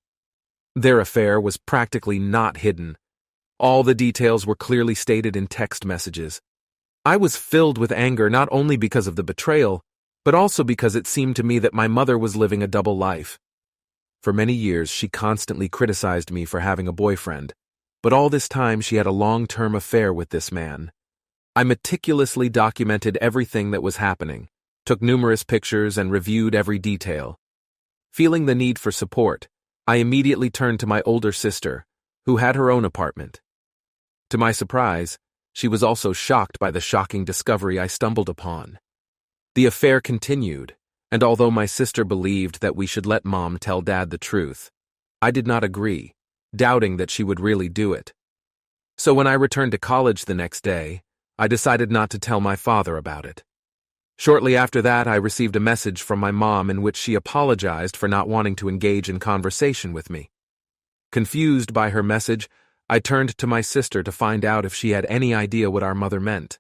A: Their affair was practically not hidden. All the details were clearly stated in text messages. I was filled with anger not only because of the betrayal, but also because it seemed to me that my mother was living a double life. For many years, she constantly criticized me for having a boyfriend, but all this time she had a long-term affair with this man. I meticulously documented everything that was happening, took numerous pictures, and reviewed every detail. Feeling the need for support, I immediately turned to my older sister, who had her own apartment. To my surprise, she was also shocked by the shocking discovery I stumbled upon. The affair continued, and although my sister believed that we should let Mom tell Dad the truth, I did not agree, doubting that she would really do it. So when I returned to college the next day, I decided not to tell my father about it. Shortly after that, I received a message from my mom in which she apologized for not wanting to engage in conversation with me. Confused by her message, I turned to my sister to find out if she had any idea what our mother meant.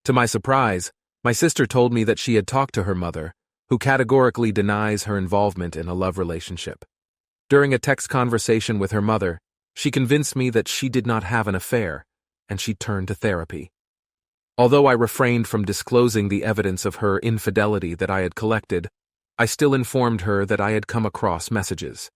A: To my surprise, my sister told me that she had talked to her mother, who categorically denies her involvement in a love relationship. During a text conversation with her mother, she convinced me that she did not have an affair, and she turned to therapy. Although I refrained from disclosing the evidence of her infidelity that I had collected, I still informed her that I had come across messages.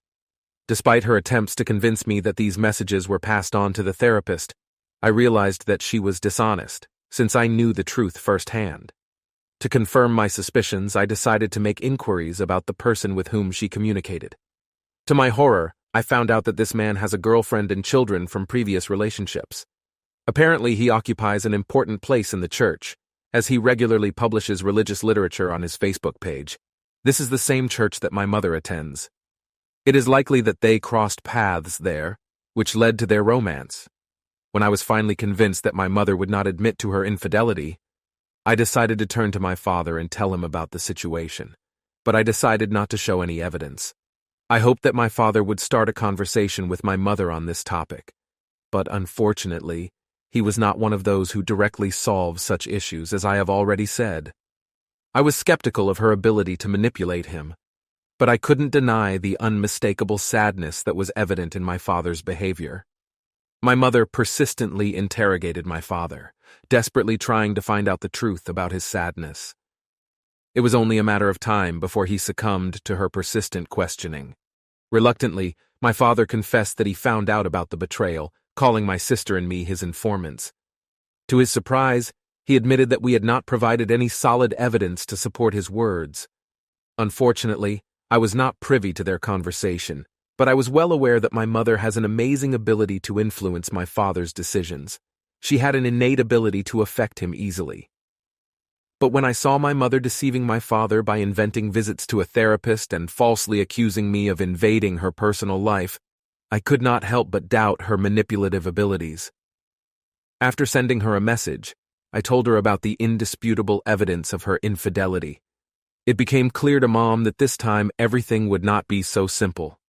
A: Despite her attempts to convince me that these messages were passed on to the therapist, I realized that she was dishonest, since I knew the truth firsthand. To confirm my suspicions, I decided to make inquiries about the person with whom she communicated. To my horror, I found out that this man has a girlfriend and children from previous relationships. Apparently, he occupies an important place in the church, as he regularly publishes religious literature on his Facebook page. This is the same church that my mother attends. It is likely that they crossed paths there, which led to their romance. When I was finally convinced that my mother would not admit to her infidelity, I decided to turn to my father and tell him about the situation, but I decided not to show any evidence. I hoped that my father would start a conversation with my mother on this topic, but unfortunately, he was not one of those who directly solve such issues, as I have already said. I was skeptical of her ability to manipulate him, but I couldn't deny the unmistakable sadness that was evident in my father's behavior. My mother persistently interrogated my father, desperately trying to find out the truth about his sadness. It was only a matter of time before he succumbed to her persistent questioning. Reluctantly, my father confessed that he found out about the betrayal, calling my sister and me his informants. To his surprise, he admitted that we had not provided any solid evidence to support his words. Unfortunately, I was not privy to their conversation, but I was well aware that my mother has an amazing ability to influence my father's decisions. She had an innate ability to affect him easily. But when I saw my mother deceiving my father by inventing visits to a therapist and falsely accusing me of invading her personal life, I could not help but doubt her manipulative abilities. After sending her a message, I told her about the indisputable evidence of her infidelity. It became clear to Mom that this time everything would not be so simple.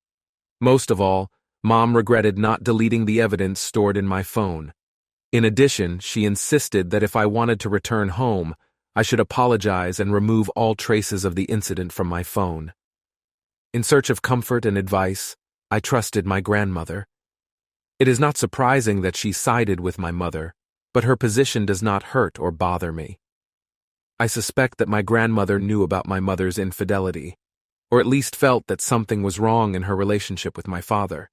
A: Most of all, Mom regretted not deleting the evidence stored in my phone. In addition, she insisted that if I wanted to return home, I should apologize and remove all traces of the incident from my phone. In search of comfort and advice, I trusted my grandmother. It is not surprising that she sided with my mother, but her position does not hurt or bother me. I suspect that my grandmother knew about my mother's infidelity, or at least felt that something was wrong in her relationship with my father.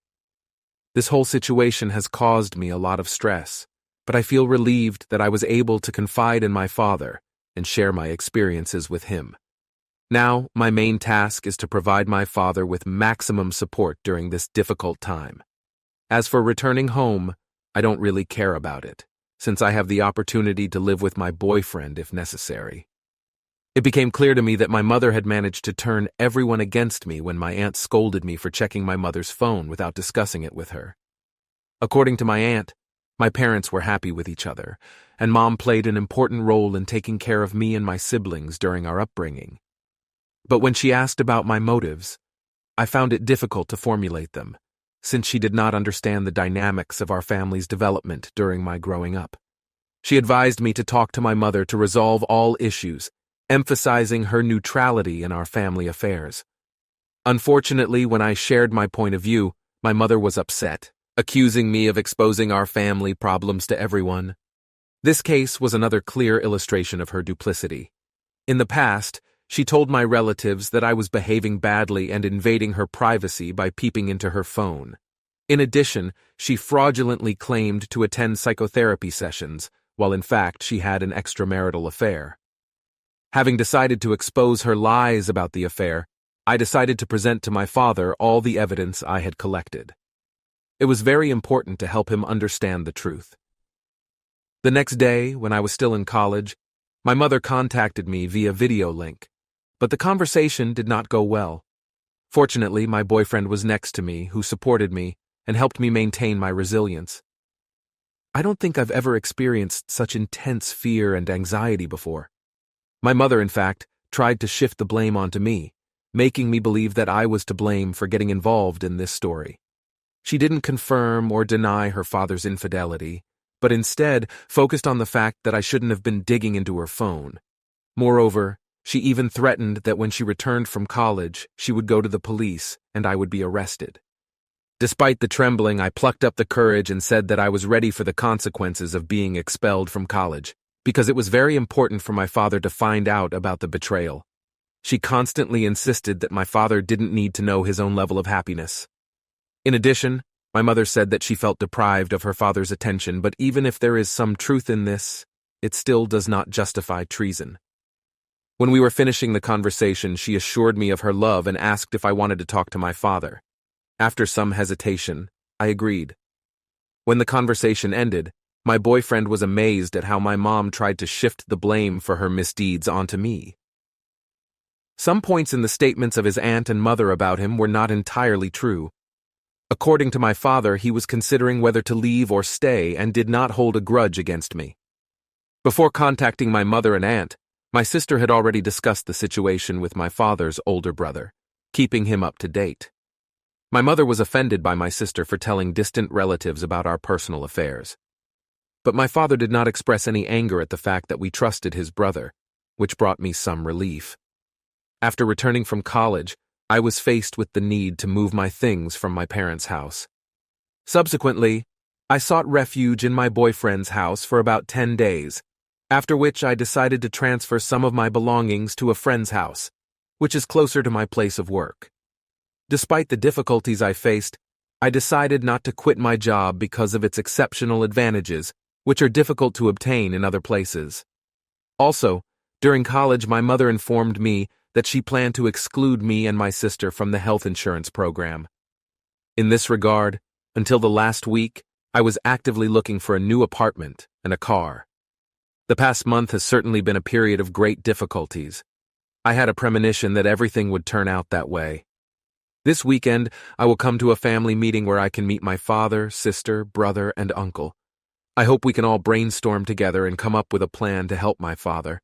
A: This whole situation has caused me a lot of stress, but I feel relieved that I was able to confide in my father and share my experiences with him. Now, my main task is to provide my father with maximum support during this difficult time. As for returning home, I don't really care about it, since I have the opportunity to live with my boyfriend if necessary. It became clear to me that my mother had managed to turn everyone against me when my aunt scolded me for checking my mother's phone without discussing it with her. According to my aunt, my parents were happy with each other, and Mom played an important role in taking care of me and my siblings during our upbringing. But when she asked about my motives, I found it difficult to formulate them, since she did not understand the dynamics of our family's development during my growing up. She advised me to talk to my mother to resolve all issues, emphasizing her neutrality in our family affairs. Unfortunately, when I shared my point of view, my mother was upset, accusing me of exposing our family problems to everyone. This case was another clear illustration of her duplicity. In the past, she told my relatives that I was behaving badly and invading her privacy by peeping into her phone. In addition, she fraudulently claimed to attend psychotherapy sessions, while in fact she had an extramarital affair. Having decided to expose her lies about the affair, I decided to present to my father all the evidence I had collected. It was very important to help him understand the truth. The next day, when I was still in college, my mother contacted me via video link, but the conversation did not go well. Fortunately, my boyfriend was next to me, who supported me and helped me maintain my resilience. I don't think I've ever experienced such intense fear and anxiety before. My mother, in fact, tried to shift the blame onto me, making me believe that I was to blame for getting involved in this story. She didn't confirm or deny her father's infidelity, but instead focused on the fact that I shouldn't have been digging into her phone. Moreover, she even threatened that when she returned from college, she would go to the police and I would be arrested. Despite the trembling, I plucked up the courage and said that I was ready for the consequences of being expelled from college, because it was very important for my father to find out about the betrayal. She constantly insisted that my father didn't need to know his own level of happiness. In addition, my mother said that she felt deprived of her father's attention, but even if there is some truth in this, it still does not justify treason. When we were finishing the conversation, she assured me of her love and asked if I wanted to talk to my father. After some hesitation, I agreed. When the conversation ended, my boyfriend was amazed at how my mom tried to shift the blame for her misdeeds onto me. Some points in the statements of his aunt and mother about him were not entirely true. According to my father, he was considering whether to leave or stay and did not hold a grudge against me. Before contacting my mother and aunt, my sister had already discussed the situation with my father's older brother, keeping him up to date. My mother was offended by my sister for telling distant relatives about our personal affairs. But my father did not express any anger at the fact that we trusted his brother, which brought me some relief. After returning from college, I was faced with the need to move my things from my parents' house. Subsequently, I sought refuge in my boyfriend's house for about 10 days, after which I decided to transfer some of my belongings to a friend's house, which is closer to my place of work. Despite the difficulties I faced, I decided not to quit my job because of its exceptional advantages, which are difficult to obtain in other places. Also, during college, my mother informed me that she planned to exclude me and my sister from the health insurance program. In this regard, until the last week, I was actively looking for a new apartment and a car. The past month has certainly been a period of great difficulties. I had a premonition that everything would turn out that way. This weekend, I will come to a family meeting where I can meet my father, sister, brother, and uncle. I hope we can all brainstorm together and come up with a plan to help my father.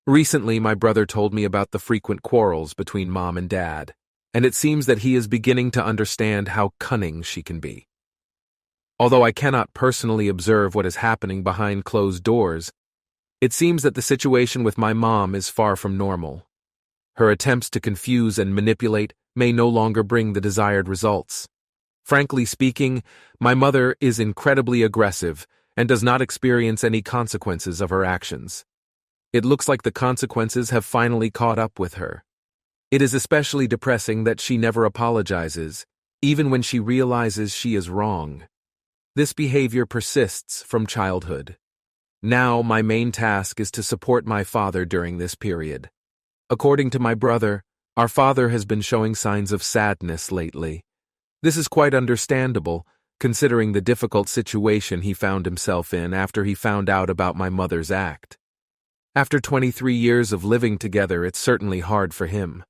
A: Recently, my brother told me about the frequent quarrels between Mom and Dad, and it seems that he is beginning to understand how cunning she can be. Although I cannot personally observe what is happening behind closed doors, it seems that the situation with my mom is far from normal. Her attempts to confuse and manipulate may no longer bring the desired results. Frankly speaking, my mother is incredibly aggressive and does not experience any consequences of her actions. It looks like the consequences have finally caught up with her. It is especially depressing that she never apologizes, even when she realizes she is wrong. This behavior persists from childhood. Now, my main task is to support my father during this period. According to my brother, our father has been showing signs of sadness lately. This is quite understandable, considering the difficult situation he found himself in after he found out about my mother's act. After 23 years of living together, it's certainly hard for him.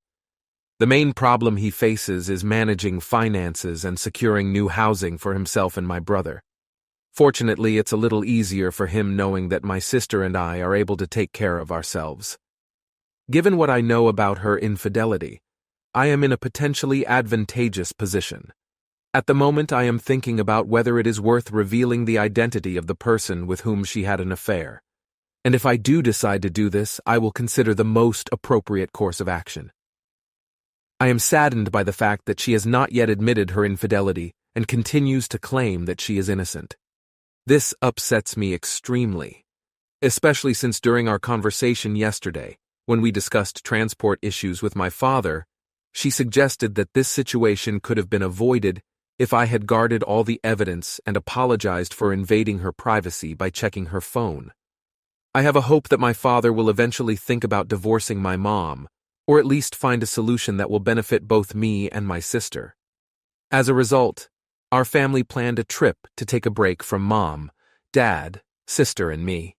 A: The main problem he faces is managing finances and securing new housing for himself and my brother. Fortunately, it's a little easier for him knowing that my sister and I are able to take care of ourselves. Given what I know about her infidelity, I am in a potentially advantageous position. At the moment, I am thinking about whether it is worth revealing the identity of the person with whom she had an affair. And if I do decide to do this, I will consider the most appropriate course of action. I am saddened by the fact that she has not yet admitted her infidelity and continues to claim that she is innocent. This upsets me extremely, especially since during our conversation yesterday, when we discussed transport issues with my father, she suggested that this situation could have been avoided if I had guarded all the evidence and apologized for invading her privacy by checking her phone. I have a hope that my father will eventually think about divorcing my mom, or at least find a solution that will benefit both me and my sister. As a result, our family planned a trip to take a break from mom, dad, sister, and me.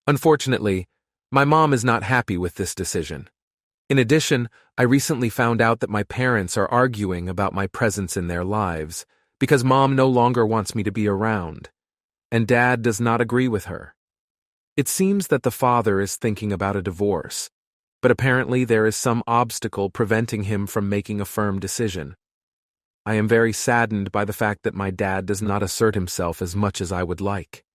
A: Unfortunately, my mom is not happy with this decision. In addition, I recently found out that my parents are arguing about my presence in their lives because mom no longer wants me to be around, and dad does not agree with her. It seems that the father is thinking about a divorce, but apparently there is some obstacle preventing him from making a firm decision. I am very saddened by the fact that my dad does not assert himself as much as I would like.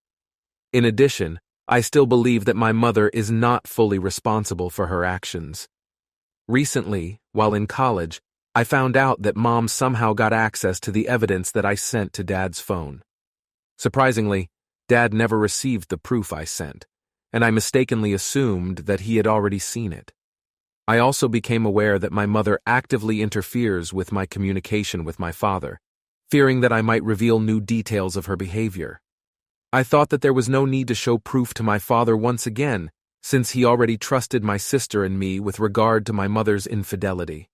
A: In addition, I still believe that my mother is not fully responsible for her actions. Recently, while in college, I found out that mom somehow got access to the evidence that I sent to dad's phone. Surprisingly, dad never received the proof I sent, and I mistakenly assumed that he had already seen it. I also became aware that my mother actively interferes with my communication with my father, fearing that I might reveal new details of her behavior. I thought that there was no need to show proof to my father once again, since he already trusted my sister and me with regard to my mother's infidelity.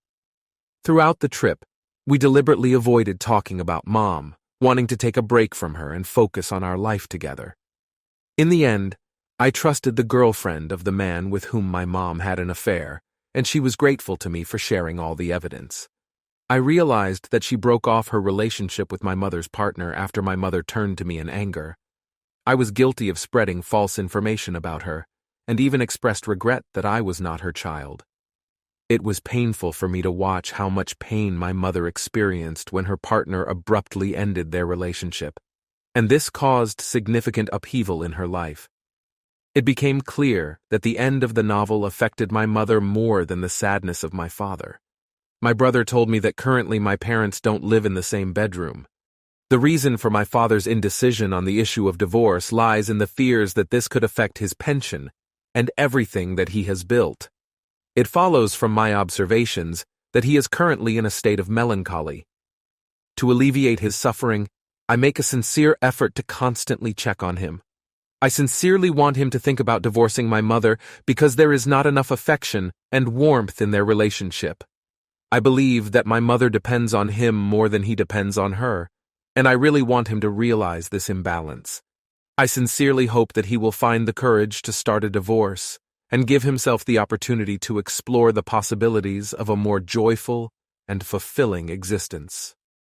A: Throughout the trip, we deliberately avoided talking about mom, wanting to take a break from her and focus on our life together. In the end, I trusted the girlfriend of the man with whom my mom had an affair, and she was grateful to me for sharing all the evidence. I realized that she broke off her relationship with my mother's partner after my mother turned to me in anger. I was guilty of spreading false information about her, and even expressed regret that I was not her child. It was painful for me to watch how much pain my mother experienced when her partner abruptly ended their relationship, and this caused significant upheaval in her life. It became clear that the end of the novel affected my mother more than the sadness of my father. My brother told me that currently my parents don't live in the same bedroom. The reason for my father's indecision on the issue of divorce lies in the fears that this could affect his pension and everything that he has built. It follows from my observations that he is currently in a state of melancholy. To alleviate his suffering, I make a sincere effort to constantly check on him. I sincerely want him to think about divorcing my mother because there is not enough affection and warmth in their relationship. I believe that my mother depends on him more than he depends on her, and I really want him to realize this imbalance. I sincerely hope that he will find the courage to start a divorce and give himself the opportunity to explore the possibilities of a more joyful and fulfilling existence.